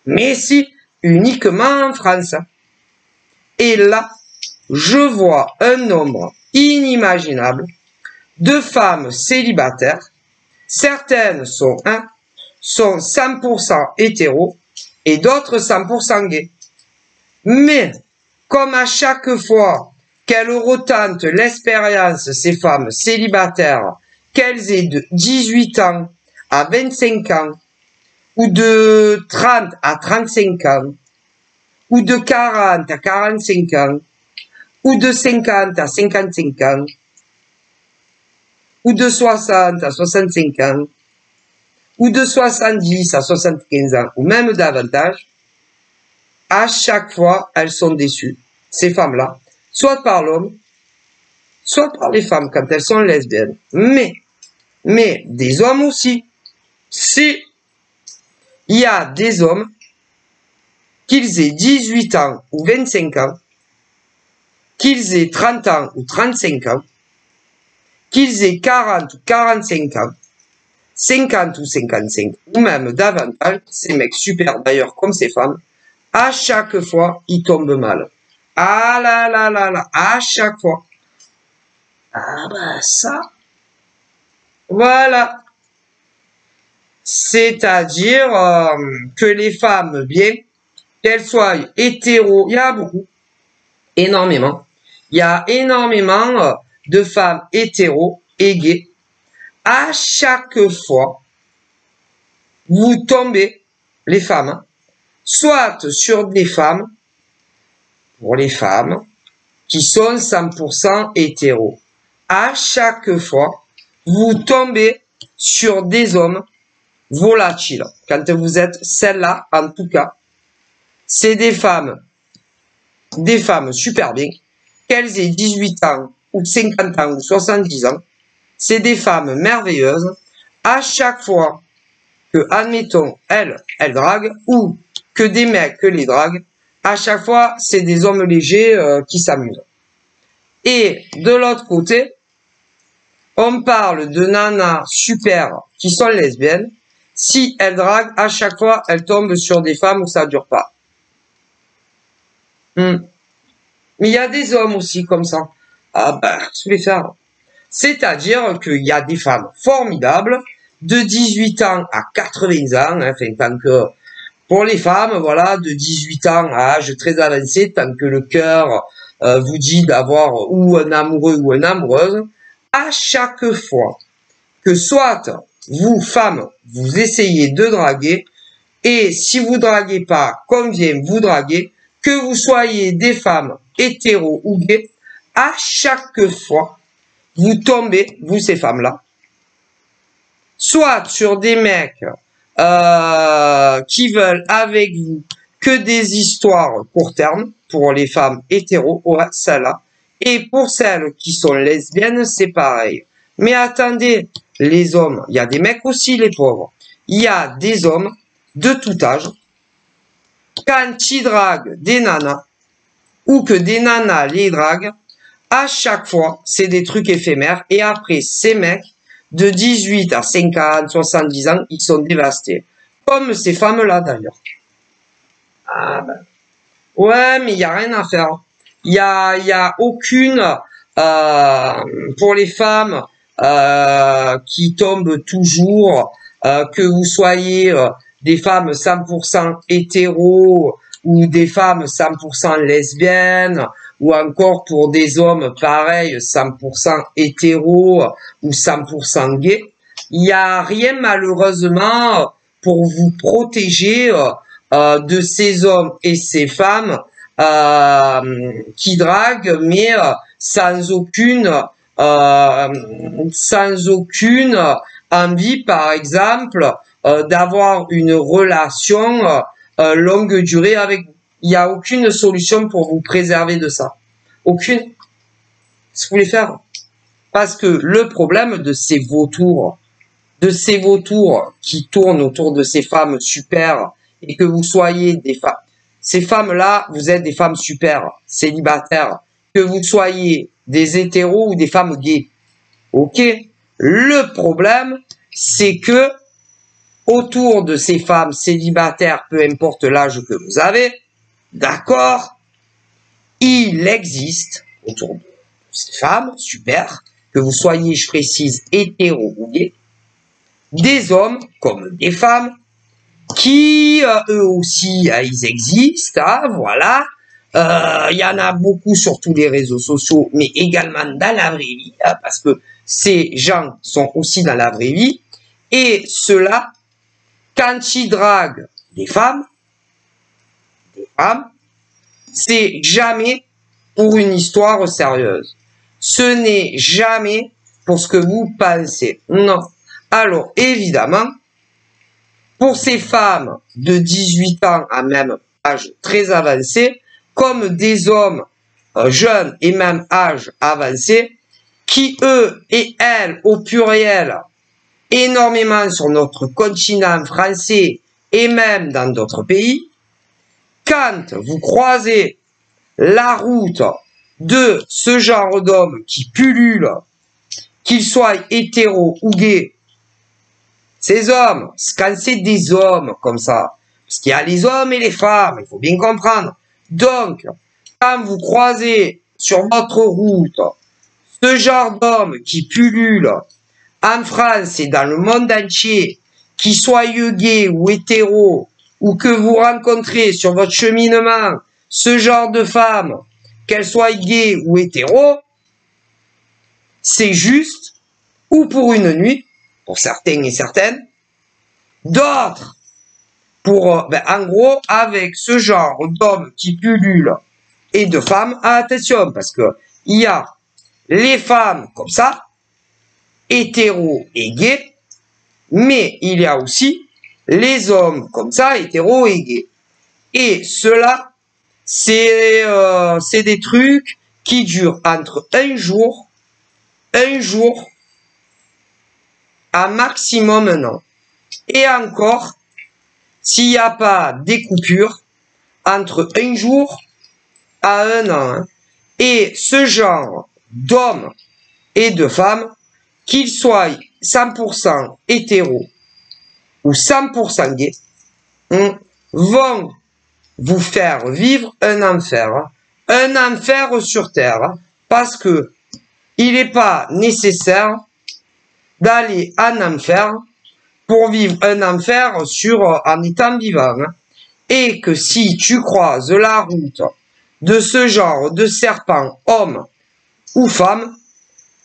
Mais si, uniquement en France. Et là, je vois un nombre inimaginable de femmes célibataires. Certaines sont 100% hétéros et d'autres 100% gays. Mais, comme à chaque fois qu'elles retentent l'expérience, ces femmes célibataires, qu'elles aient de 18 ans à 25 ans, ou de 30 à 35 ans, ou de 40 à 45 ans, ou de 50 à 55 ans, ou de 60 à 65 ans, ou de 70 à 75 ans, ou même davantage, à chaque fois, elles sont déçues, ces femmes-là, soit par l'homme, soit par les femmes quand elles sont lesbiennes. Mais des hommes aussi. Si il y a des hommes, qu'ils aient 18 ans ou 25 ans, qu'ils aient 30 ans ou 35 ans, qu'ils aient 40 ou 45 ans, 50 ou 55, ou même davantage, ces mecs super d'ailleurs comme ces femmes, à chaque fois, ils tombent mal. Ah là là là là, à chaque fois. Ah bah ça, voilà. C'est-à-dire que les femmes bien, qu'elles soient hétéros, il y a beaucoup, énormément. Il y a énormément de femmes hétéros et gays. À chaque fois, vous tombez, les femmes, soit sur des femmes, pour les femmes, qui sont 100% hétéros. À chaque fois, vous tombez sur des hommes volatiles. Quand vous êtes celle-là, en tout cas, c'est des femmes super bien, qu'elles aient 18 ans, ou 50 ans, ou 70 ans, c'est des femmes merveilleuses. À chaque fois que, admettons, elles draguent, ou que des mecs que les draguent, à chaque fois, c'est des hommes légers qui s'amusent. Et de l'autre côté, on parle de nanas super qui sont lesbiennes. Si elles draguent, à chaque fois, elles tombent sur des femmes où ça dure pas. Mais il y a des hommes aussi comme ça. Ah ben, je vais faire. C'est-à-dire qu'il y a des femmes formidables de 18 ans à 80 ans, enfin, tant que pour les femmes, voilà, de 18 ans à âge très avancé, tant que le cœur vous dit d'avoir ou un amoureux ou une amoureuse, à chaque fois que soit vous, femmes, vous essayez de draguer, et si vous draguez pas comme vient vous draguer, que vous soyez des femmes hétéros ou gays, à chaque fois, vous tombez, vous ces femmes-là, soit sur des mecs qui veulent avec vous que des histoires court terme pour les femmes hétéros, ouais, celles-là. Et pour celles qui sont lesbiennes, c'est pareil. Mais attendez, les hommes, il y a des mecs aussi, les pauvres. Il y a des hommes de tout âge, quand ils draguent des nanas, ou que des nanas les draguent, à chaque fois, c'est des trucs éphémères. Et après, ces mecs, de 18 à 50, 70 ans, ils sont dévastés. Comme ces femmes-là, d'ailleurs. Ah ben. Ouais, mais il n'y a rien à faire. Il y a aucune, pour les femmes, qui tombent toujours, que vous soyez des femmes 100% hétéros, ou des femmes 100% lesbiennes, ou encore pour des hommes pareils 100% hétéros ou 100% gays. Il n'y a rien malheureusement pour vous protéger de ces hommes et ces femmes qui draguent, mais sans aucune envie, par exemple, d'avoir une relation longue durée avec vous. Il n'y a aucune solution pour vous préserver de ça. Aucune. Ce que vous voulez faire. Parce que le problème de ces vautours qui tournent autour de ces femmes super, et que vous soyez des femmes, ces femmes-là, vous êtes des femmes super, célibataires, que vous soyez des hétéros ou des femmes gays. Ok? Le problème, c'est que autour de ces femmes célibataires, peu importe l'âge que vous avez, d'accord, il existe autour de ces femmes, super, que vous soyez, je précise, hétéro ou gay, des hommes comme des femmes qui, eux aussi, ils existent, hein, voilà. Il y en a beaucoup sur tous les réseaux sociaux, mais également dans la vraie vie, hein, parce que ces gens sont aussi dans la vraie vie. Et ceux-là, quand ils draguent des femmes, c'est jamais pour une histoire sérieuse. Ce n'est jamais pour ce que vous pensez. Non. Alors, évidemment, pour ces femmes de 18 ans à même âge très avancé, comme des hommes jeunes et même âge avancé, qui eux et elles au pluriel, énormément sur notre continent français et même dans d'autres pays, quand vous croisez la route de ce genre d'hommes qui pullulent, qu'ils soient hétéros ou gays, ces hommes, quand c'est des hommes comme ça, parce qu'il y a les hommes et les femmes, il faut bien comprendre. Donc, quand vous croisez sur votre route ce genre d'hommes qui pullulent en France et dans le monde entier, qu'ils soient gays ou hétéros, ou que vous rencontrez sur votre cheminement ce genre de femmes, qu'elles soient gays ou hétéros, c'est juste, ou pour une nuit, pour certains et certaines, d'autres, pour, en gros, avec ce genre d'hommes qui pullulent et de femmes, attention, parce que il y a les femmes comme ça, hétéros et gays, mais il y a aussi les hommes comme ça, hétéros et gays. Et cela, c'est des trucs qui durent entre un jour, à maximum un an. Et encore, s'il n'y a pas des coupures, entre un jour à un an. Hein. Et ce genre d'hommes et de femmes, qu'ils soient 100% hétéros ou 100% gays, vont vous faire vivre un enfer sur terre, parce que il n'est pas nécessaire d'aller en enfer pour vivre un enfer en étant vivant. Hein. Et que si tu croises la route de ce genre de serpent, homme ou femme,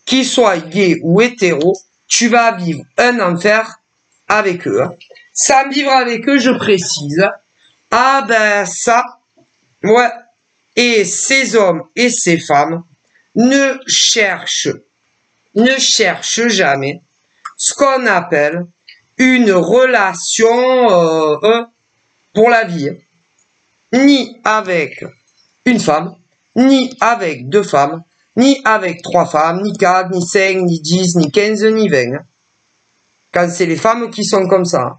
qu'ils soient gays ou hétéros, tu vas vivre un enfer avec eux. Hein. Sans vivre avec eux, je précise. Ah ben ça, ouais. Et ces hommes et ces femmes ne cherchent jamais ce qu'on appelle une relation pour la vie. Ni avec une femme, ni avec deux femmes, ni avec trois femmes, ni quatre, ni cinq, ni 10, ni 15, ni 20. Quand c'est les femmes qui sont comme ça,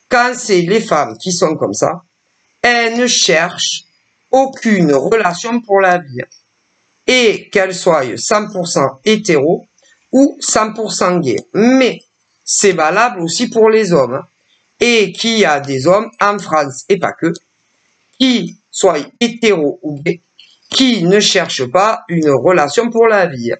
quand c'est les femmes qui sont comme ça, elles ne cherchent aucune relation pour la vie. Et qu'elles soient 100% hétéro ou 100% gay. Mais c'est valable aussi pour les hommes. Et qu'il y a des hommes en France, et pas que, qui soient hétéro ou gay, qui ne cherchent pas une relation pour la vie.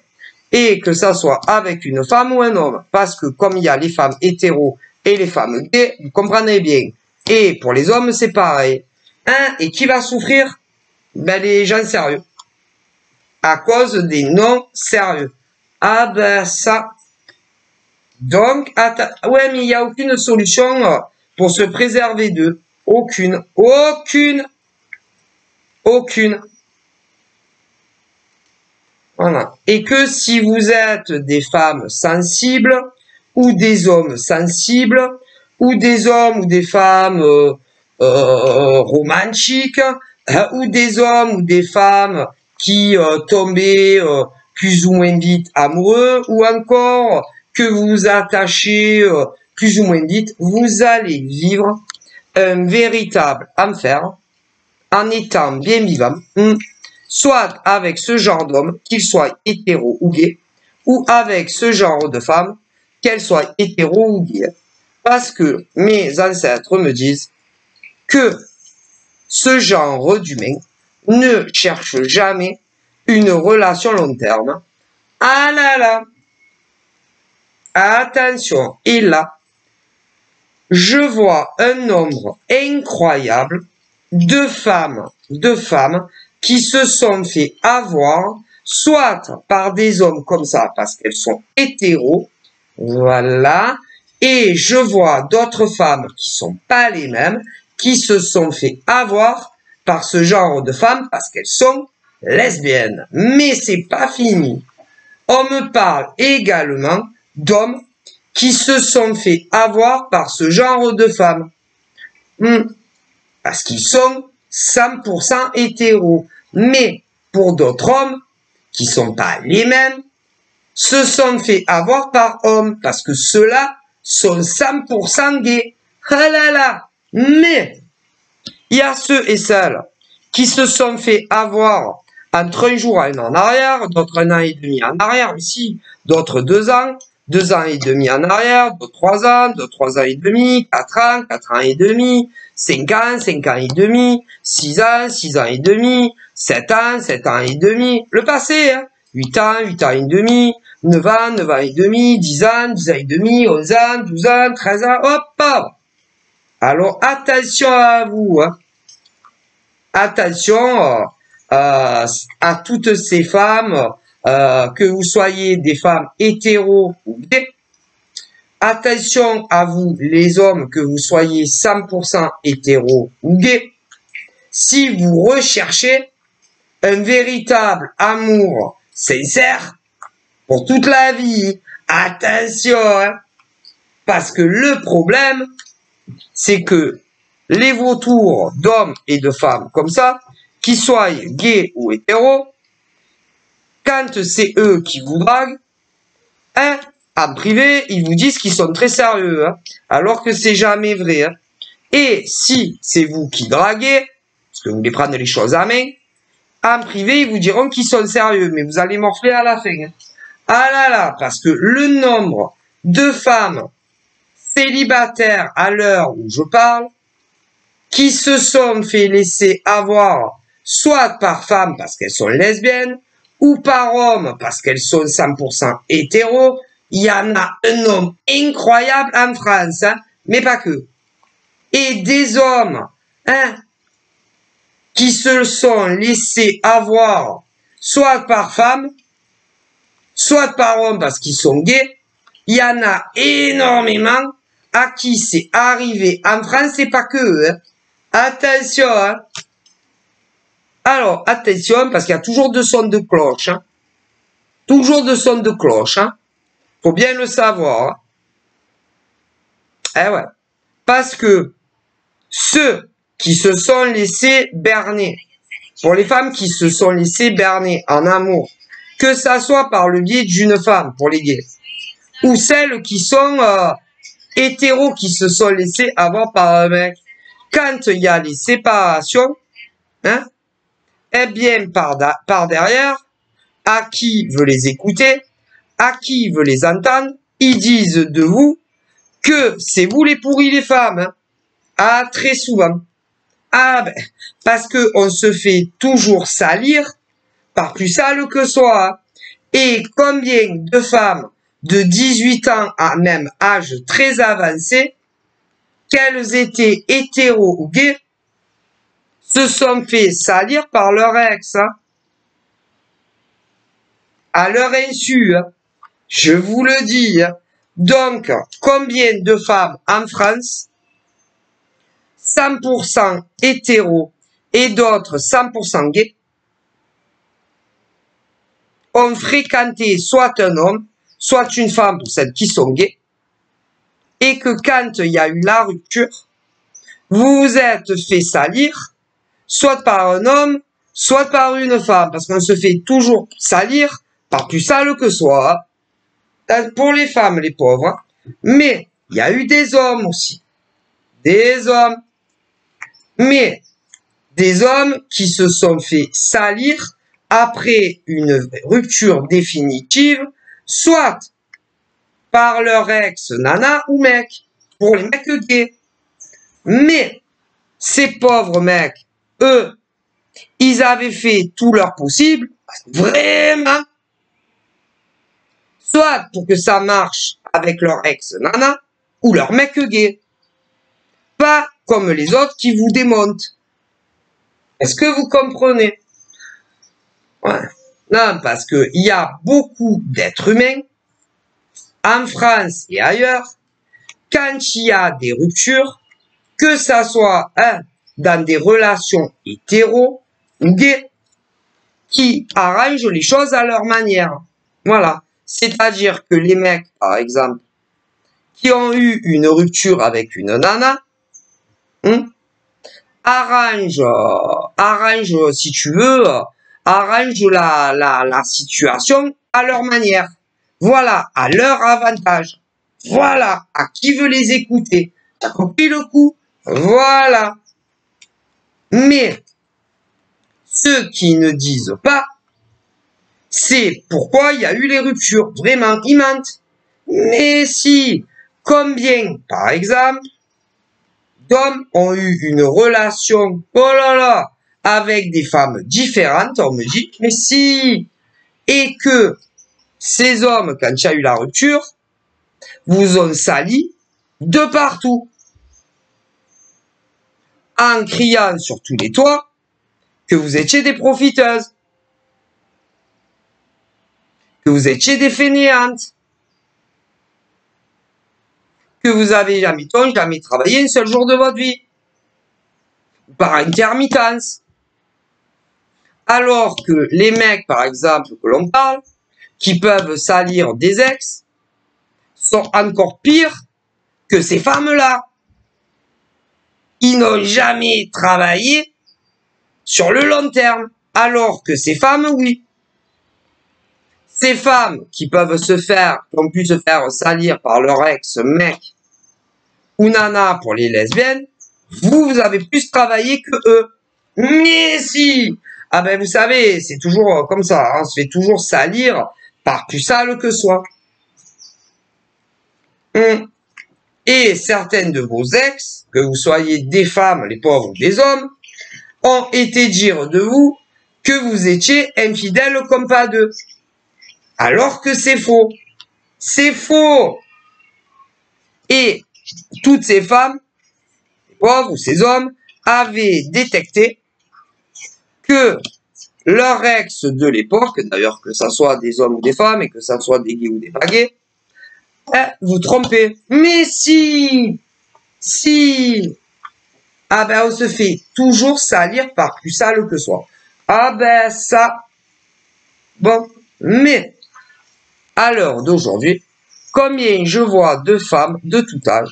Et que ça soit avec une femme ou un homme. Parce que comme il y a les femmes hétéros et les femmes gays, vous comprenez bien. Et pour les hommes, c'est pareil. Hein? Et qui va souffrir? Ben, les gens sérieux. À cause des non-sérieux. Ah ben ça. Donc, ouais, mais il n'y a aucune solution pour se préserver d'eux. Aucune. Aucune. Aucune. Voilà. Et que si vous êtes des femmes sensibles, ou des hommes sensibles, ou des hommes ou des femmes romantiques, ou des hommes ou des femmes qui tombaient plus ou moins vite amoureux, ou encore que vous vous attachez plus ou moins vite, vous allez vivre un véritable enfer en étant bien vivant. Soit avec ce genre d'homme, qu'il soit hétéro ou gay, ou avec ce genre de femme, qu'elle soit hétéro ou gay. Parce que mes ancêtres me disent que ce genre d'humain ne cherche jamais une relation long terme. Ah là là! Attention! Et là, je vois un nombre incroyable de femmes qui se sont fait avoir, soit par des hommes comme ça, parce qu'elles sont hétéros, voilà, et je vois d'autres femmes qui sont pas les mêmes, qui se sont fait avoir par ce genre de femmes, parce qu'elles sont lesbiennes. Mais c'est pas fini. On me parle également d'hommes qui se sont fait avoir par ce genre de femmes. Parce qu'ils sont 100% hétéros. Mais pour d'autres hommes, qui sont pas les mêmes, se sont fait avoir par hommes, parce que ceux-là sont 100% gays. Ah là là! Mais, il y a ceux et celles qui se sont fait avoir entre un jour et un an en arrière, d'autres 1 an et demi en arrière aussi, d'autres 2 ans, 2 ans et demi en arrière, d'autres 3 ans, d'autres 3 ans et demi, 4 ans, 4 ans et demi, 5 ans, 5 ans et demi, 6 ans, 6 ans et demi, 7 ans, 7 ans et demi, le passé, hein, 8 ans, 8 ans et demi, 9 ans, 9 ans et demi, 10 ans, 10 ans et demi, 11 ans, 12 ans, 13 ans, hop, hop. Alors, attention à vous, hein. Attention à toutes ces femmes, que vous soyez des femmes hétéros ou gays. Attention à vous, les hommes, que vous soyez 100% hétéros ou gays. Si vous recherchez un véritable amour sincère pour toute la vie, attention, hein, parce que le problème, c'est que les vautours d'hommes et de femmes comme ça, qu'ils soient gays ou hétéros, quand c'est eux qui vous draguent, hein, en privé, ils vous disent qu'ils sont très sérieux, hein, alors que c'est jamais vrai. Hein. Et si c'est vous qui draguez, parce que vous voulez prendre les choses à main, en privé, ils vous diront qu'ils sont sérieux, mais vous allez morfler à la fin. Hein. Ah là là, parce que le nombre de femmes célibataires à l'heure où je parle, qui se sont fait laisser avoir soit par femmes parce qu'elles sont lesbiennes, ou par hommes parce qu'elles sont 100% hétéros, il y en a un nombre incroyable en France, hein, mais pas que. Et des hommes, hein, qui se sont laissés avoir soit par femmes, soit par hommes parce qu'ils sont gays, il y en a énormément à qui c'est arrivé en France, c'est pas que eux, hein. Attention, hein. Alors, attention, parce qu'il y a toujours de sons de cloche, hein. Toujours de sons de cloche, hein. Faut bien le savoir, hein. Eh ouais. Parce que ceux qui se sont laissés berner, pour les femmes qui se sont laissées berner en amour, que ça soit par le biais d'une femme, pour les gays, ou celles qui sont hétéros, qui se sont laissés avoir par un mec, quand il y a les séparations, hein, eh bien, par derrière, à qui veut les écouter, à qui veut les entendre, ils disent de vous que c'est vous les pourris les femmes. Hein. Ah, très souvent. Ah, ben, parce que on se fait toujours salir par plus sale que soi. Hein. Et combien de femmes de 18 ans à même âge très avancé, qu'elles étaient hétéros ou gays, se sont fait salir par leur ex. Hein. À leur insu. Hein. Je vous le dis. Hein. Donc, combien de femmes en France 100% hétéros et d'autres 100% gays ont fréquenté soit un homme, soit une femme pour celles qui sont gays, et que quand il y a eu la rupture, vous vous êtes fait salir, soit par un homme, soit par une femme, parce qu'on se fait toujours salir par plus sale que soi, pour les femmes, les pauvres. Hein. Mais il y a eu des hommes aussi, des hommes, mais des hommes qui se sont fait salir après une rupture définitive, soit par leur ex nana ou mec, pour les mecs gays. Mais ces pauvres mecs, eux, ils avaient fait tout leur possible, vraiment, soit pour que ça marche avec leur ex nana ou leur mec gay. Pas comme les autres qui vous démontent. Est-ce que vous comprenez? Ouais. Non, parce que il y a beaucoup d'êtres humains, en France et ailleurs, quand il y a des ruptures, que ça soit dans des relations hétéros ou gays, qui arrangent les choses à leur manière. Voilà. C'est-à-dire que les mecs, par exemple, qui ont eu une rupture avec une nana, arrange, si tu veux, arrange la situation à leur manière. Voilà, à leur avantage. Voilà, à qui veut les écouter. T'as compris le coup? Voilà. Mais, ceux qui ne disent pas, c'est pourquoi il y a eu les ruptures. Vraiment, ils mentent. Mais si, combien, par exemple, d'hommes ont eu une relation, oh là là, avec des femmes différentes, on me dit, mais si, et que ces hommes, quand il y a eu la rupture, vous ont sali de partout, en criant sur tous les toits que vous étiez des profiteuses, que vous étiez des fainéantes, que vous avez jamais travaillé un seul jour de votre vie, par intermittence. Alors que les mecs, par exemple, que l'on parle, qui peuvent salir des ex, sont encore pires que ces femmes-là. Ils n'ont jamais travaillé sur le long terme, alors que ces femmes, oui. Ces femmes qui peuvent qui ont pu se faire salir par leur ex-mec ou nana pour les lesbiennes, vous avez plus travaillé que eux. Mais si! Ah ben vous savez, c'est toujours comme ça, hein, on se fait toujours salir par plus sale que soi. Et certaines de vos ex, que vous soyez des femmes, les pauvres ou des hommes, ont été dire de vous que vous étiez infidèle comme pas deux. Alors que c'est faux. C'est faux. Et toutes ces femmes, les pauvres ou ces hommes, avaient détecté que leur ex de l'époque, d'ailleurs que ça soit des hommes ou des femmes, et que ça soit des gays ou des pas gays, vous trompez. Mais si, ah ben on se fait toujours salir par plus sale que soi. Ah ben ça, bon, mais à l'heure d'aujourd'hui, combien je vois de femmes de tout âge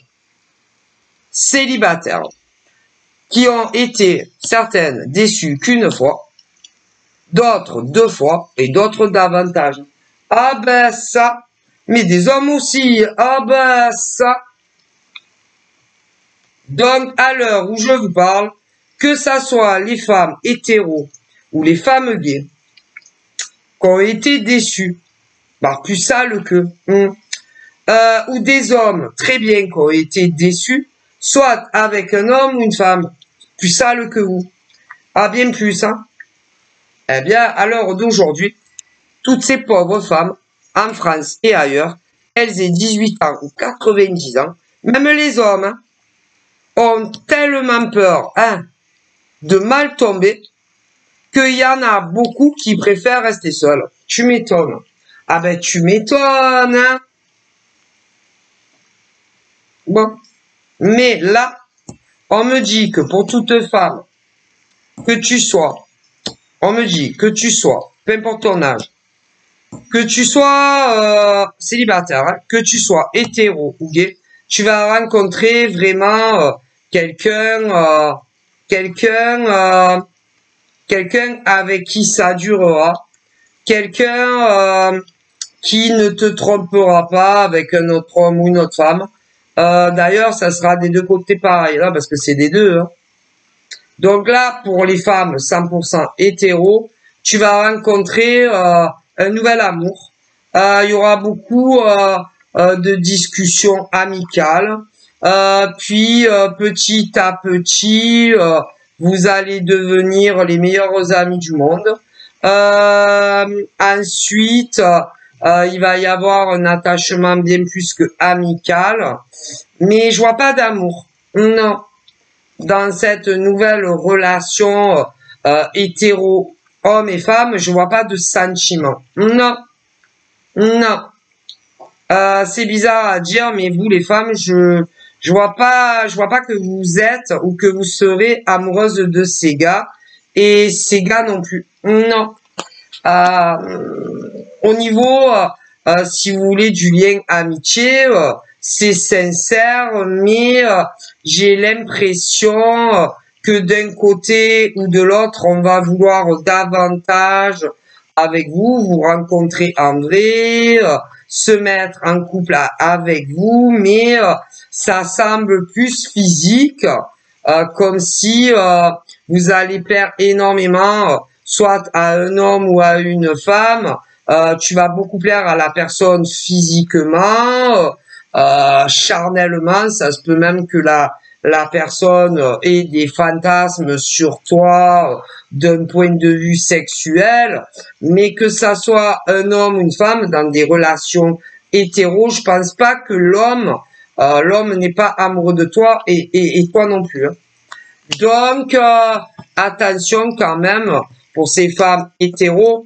célibataires, qui ont été certaines déçues qu'une fois, d'autres 2 fois et d'autres davantage. Ah ben ça, mais des hommes aussi, ah ben ça. Donc à l'heure où je vous parle, que ça soit les femmes hétéros ou les femmes gays, qui ont été déçues par plus sale que, ou des hommes très bien qui ont été déçus, soit avec un homme ou une femme plus sale que vous. Ah bien plus, hein. Eh bien, à l'heure d'aujourd'hui, toutes ces pauvres femmes, en France et ailleurs, elles aient 18 ans ou 90 ans, même les hommes, hein, ont tellement peur, hein, de mal tomber, qu'il y en a beaucoup qui préfèrent rester seuls. Tu m'étonnes. Ah ben, tu m'étonnes, hein. Bon. Mais là, on me dit que pour toute femme, que tu sois, on me dit que tu sois, peu importe ton âge, que tu sois célibataire, hein, que tu sois hétéro ou gay, tu vas rencontrer vraiment quelqu'un avec qui ça durera, quelqu'un qui ne te trompera pas avec un autre homme ou une autre femme. D'ailleurs, ça sera des deux côtés pareil, là, parce que c'est des deux. Hein. Donc là, pour les femmes 100% hétéro, tu vas rencontrer un nouvel amour. Il y aura beaucoup de discussions amicales. Puis petit à petit, vous allez devenir les meilleurs amis du monde. Ensuite, il va y avoir un attachement bien plus que amical. Mais je vois pas d'amour. Non. Dans cette nouvelle relation hétéro homme et femme, je vois pas de sentiment. Non. Non. C'est bizarre à dire, mais vous les femmes, je vois pas que vous êtes ou que vous serez amoureuse de ces gars et ces gars non plus. Non. Au niveau, si vous voulez, du lien amitié, c'est sincère, mais j'ai l'impression que d'un côté ou de l'autre, on va vouloir davantage avec vous, vous rencontrer en vrai, se mettre en couple avec vous, mais ça semble plus physique, comme si vous allez perdre énormément, soit à un homme ou à une femme. Tu vas beaucoup plaire à la personne physiquement, charnellement, ça se peut même que la personne ait des fantasmes sur toi d'un point de vue sexuel, mais que ça soit un homme ou une femme dans des relations hétéro, je pense pas que l'homme n'est pas amoureux de toi et toi non plus. Hein. Donc attention quand même pour ces femmes hétéros.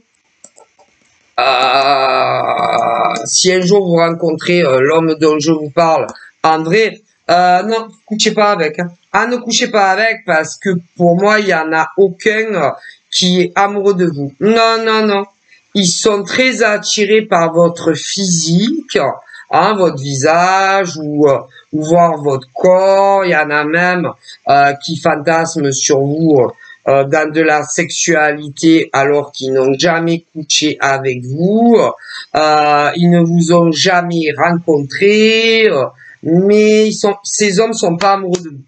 Si un jour vous rencontrez l'homme dont je vous parle, en vrai, non, couchez pas avec. Hein. Ah, ne couchez pas avec parce que pour moi, il y en a aucun qui est amoureux de vous. Non, non, non. Ils sont très attirés par votre physique, hein, votre visage ou voir votre corps. Il y en a même qui fantasment sur vous. Dans de la sexualité alors qu'ils n'ont jamais couché avec vous, ils ne vous ont jamais rencontré, mais ces hommes sont pas amoureux de vous.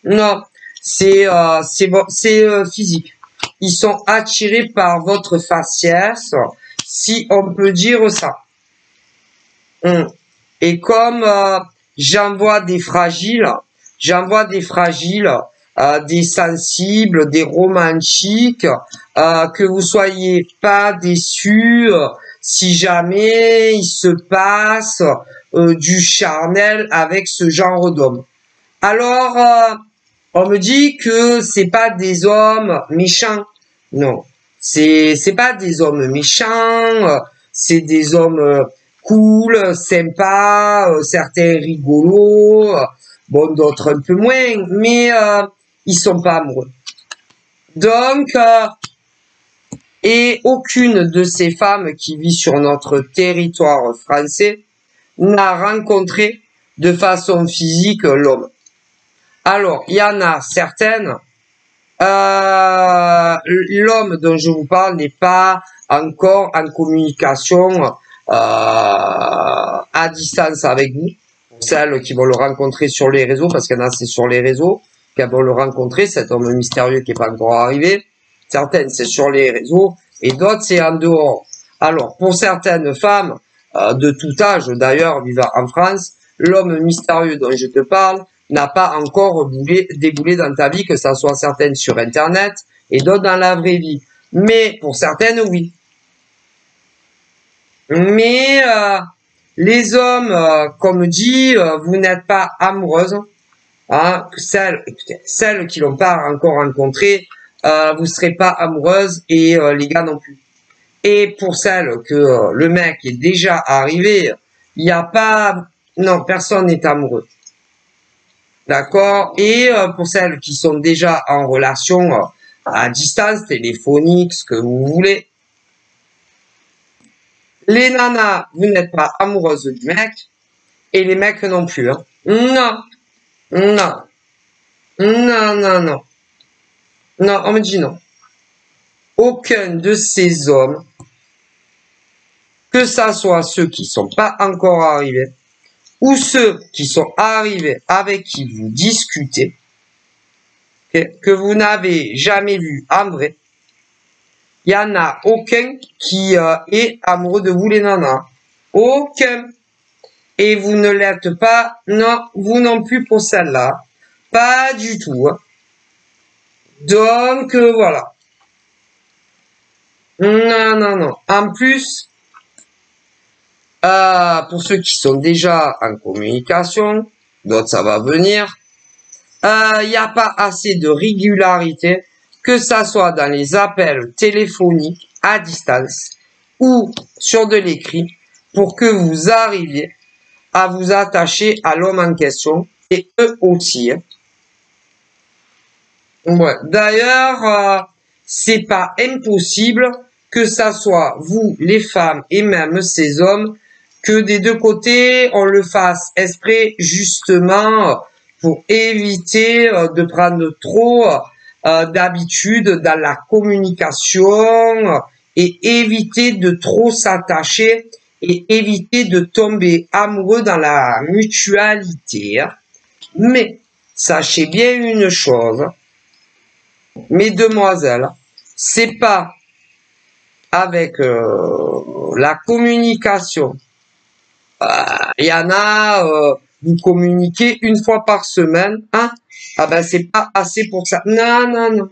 Non, c'est physique. Ils sont attirés par votre faciès, si on peut dire ça. Et comme j'en vois des fragiles, des sensibles, des romantiques, que vous soyez pas déçus si jamais il se passe du charnel avec ce genre d'homme. Alors, on me dit que c'est pas des hommes méchants. Non, c'est pas des hommes méchants, c'est des hommes cool, sympas, certains rigolos, bon d'autres un peu moins, mais ils sont pas amoureux. Donc, et aucune de ces femmes qui vit sur notre territoire français n'a rencontré de façon physique l'homme. Alors, il y en a certaines. L'homme dont je vous parle n'est pas encore en communication à distance avec vous. Pour celles qui vont le rencontrer sur les réseaux, parce qu'il y en a, c'est sur les réseaux qu'elles vont le rencontrer, cet homme mystérieux qui n'est pas encore arrivé. Certaines, c'est sur les réseaux, et d'autres, c'est en dehors. Alors, pour certaines femmes, de tout âge d'ailleurs, vivant en France, l'homme mystérieux dont je te parle n'a pas encore déboulé dans ta vie, que ça soit certaines sur Internet et d'autres dans la vraie vie. Mais pour certaines, oui. Mais les hommes, comme dit, vous n'êtes pas amoureuses. Hein, celles qui l'ont pas encore rencontré, vous serez pas amoureuses et les gars non plus. Et pour celles que le mec est déjà arrivé, il n'y a pas... Non, personne n'est amoureux. D'accord? Et pour celles qui sont déjà en relation à distance, téléphonique, ce que vous voulez, les nanas, vous n'êtes pas amoureuses du mec, et les mecs non plus. Hein. Non, non, non, non, non. Non, on me dit non. Aucun de ces hommes, que ça soit ceux qui sont pas encore arrivés, ou ceux qui sont arrivés avec qui vous discutez, que vous n'avez jamais vu en vrai, il n'y en a aucun qui est amoureux de vous les nanas. Aucun. Et vous ne l'êtes pas, non, vous non plus pour celle-là. Pas du tout. Hein. Donc, voilà. Non, non, non. En plus, pour ceux qui sont déjà en communication, d'autres ça va venir, il n'y a pas assez de régularité, que ça soit dans les appels téléphoniques à distance ou sur de l'écrit, pour que vous arriviez à vous attacher à l'homme en question, et eux aussi. Hein. Ouais. D'ailleurs, c'est pas impossible que ça soit vous, les femmes, et même ces hommes, que des deux côtés, on le fasse exprès, justement, pour éviter de prendre trop d'habitude dans la communication et éviter de trop s'attacher et éviter de tomber amoureux dans la mutualité. Mais sachez bien une chose, mesdemoiselles, c'est pas avec la communication. Il y en a, vous communiquez une fois par semaine, hein? Ah ben c'est pas assez pour ça. Non, non, non.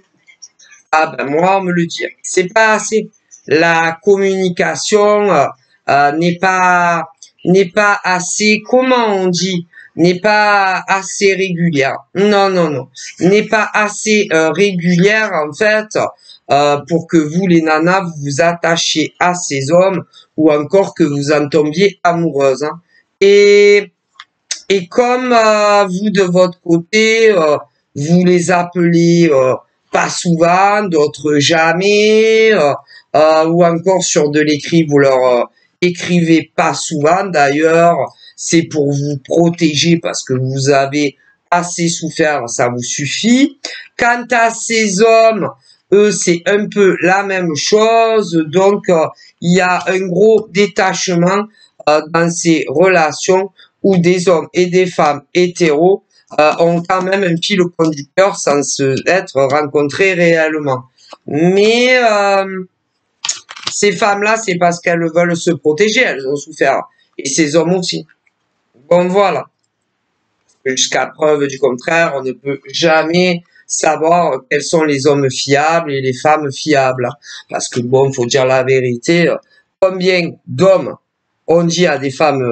Ah ben moi on me le dit. C'est pas assez. La communication n'est pas assez. Comment on dit? N'est pas assez régulière. Non, non, non. N'est pas assez régulière en fait pour que vous les nanas vous vous attachiez à ces hommes ou encore que vous en tombiez amoureuse. Hein. Et comme vous de votre côté, vous les appelez pas souvent, d'autres jamais, ou encore sur de l'écrit, vous leur écrivez pas souvent. D'ailleurs, c'est pour vous protéger parce que vous avez assez souffert, ça vous suffit. Quant à ces hommes, eux, c'est un peu la même chose. Donc, il y a un gros détachement dans ces relations où des hommes et des femmes hétéros ont quand même un fil conducteur sans se être rencontrés réellement. Mais ces femmes-là, c'est parce qu'elles veulent se protéger, elles ont souffert. Et ces hommes aussi. Bon, voilà. Jusqu'à preuve du contraire, on ne peut jamais savoir quels sont les hommes fiables et les femmes fiables. Parce que bon, faut dire la vérité, combien d'hommes ont dit à des femmes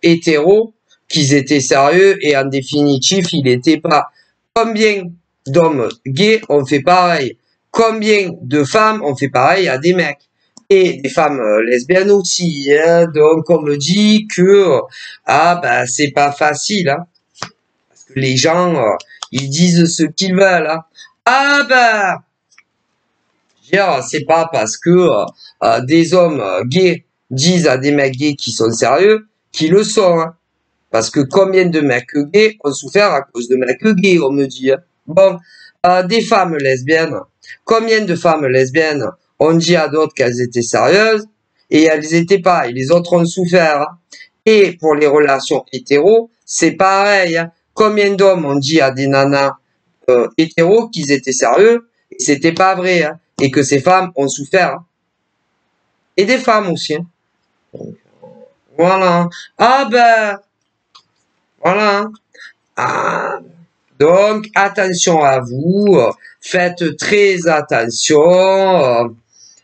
hétéros qu'ils étaient sérieux et en définitive, ils n'étaient pas. Combien d'hommes gays ont fait pareil? Combien de femmes ont fait pareil à des mecs? Et des femmes lesbiennes aussi. Hein. Donc on me dit que c'est pas facile. Hein. Parce que les gens, ils disent ce qu'ils veulent. Hein. C'est pas parce que des hommes gays disent à des mecs gays qui sont sérieux, qui le sont. Hein. Parce que combien de mecs gays ont souffert à cause de mecs gays, on me dit. Hein. Bon, des femmes lesbiennes. Combien de femmes lesbiennes ont dit à d'autres qu'elles étaient sérieuses et elles étaient pas, et les autres ont souffert. Hein. Et pour les relations hétéros, c'est pareil. Hein. Combien d'hommes ont dit à des nanas hétéros qu'ils étaient sérieux et c'était pas vrai, hein, et que ces femmes ont souffert. Hein. Et des femmes aussi. Hein. Donc, voilà. Ah ben, voilà. Ah, donc, attention à vous. Faites très attention.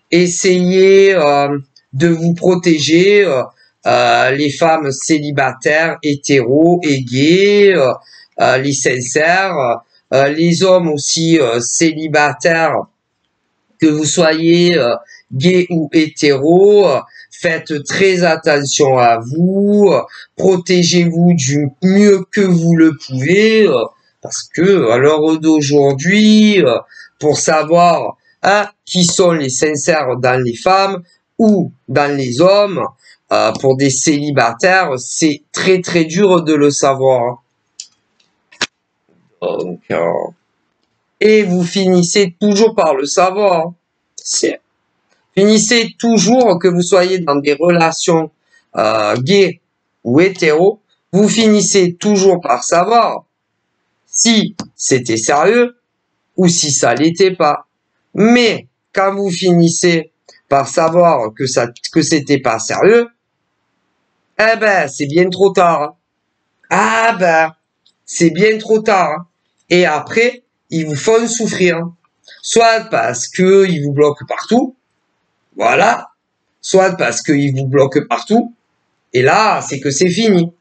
Essayez de vous protéger. Les femmes célibataires, hétéros et gays, les sincères, les hommes aussi célibataires, que vous soyez gay ou hétéro, faites très attention à vous, protégez-vous du mieux que vous le pouvez, parce que à l'heure d'aujourd'hui, pour savoir qui sont les sincères dans les femmes ou dans les hommes, pour des célibataires, c'est très très dur de le savoir. Donc, et vous finissez toujours par le savoir. Finissez toujours, que vous soyez dans des relations gays ou hétéros, vous finissez toujours par savoir si c'était sérieux ou si ça l'était pas. Mais quand vous finissez par savoir que c'était pas sérieux, eh ben c'est bien trop tard. Ah ben c'est bien trop tard. Et après, ils vous font souffrir. Soit parce que ils vous bloquent partout, voilà. Soit parce qu'ils vous bloquent partout, et là, c'est que c'est fini.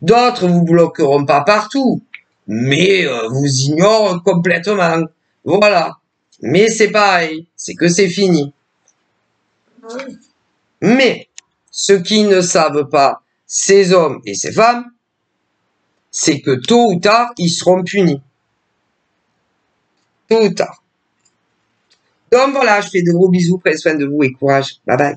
D'autres vous bloqueront pas partout, mais vous ignorent complètement. Voilà. Mais c'est pareil, c'est que c'est fini. Mais, ceux qui ne savent pas, ces hommes et ces femmes, c'est que tôt ou tard, ils seront punis. Tôt ou tard. Donc voilà, je fais de gros bisous, prenez soin de vous et courage. Bye bye.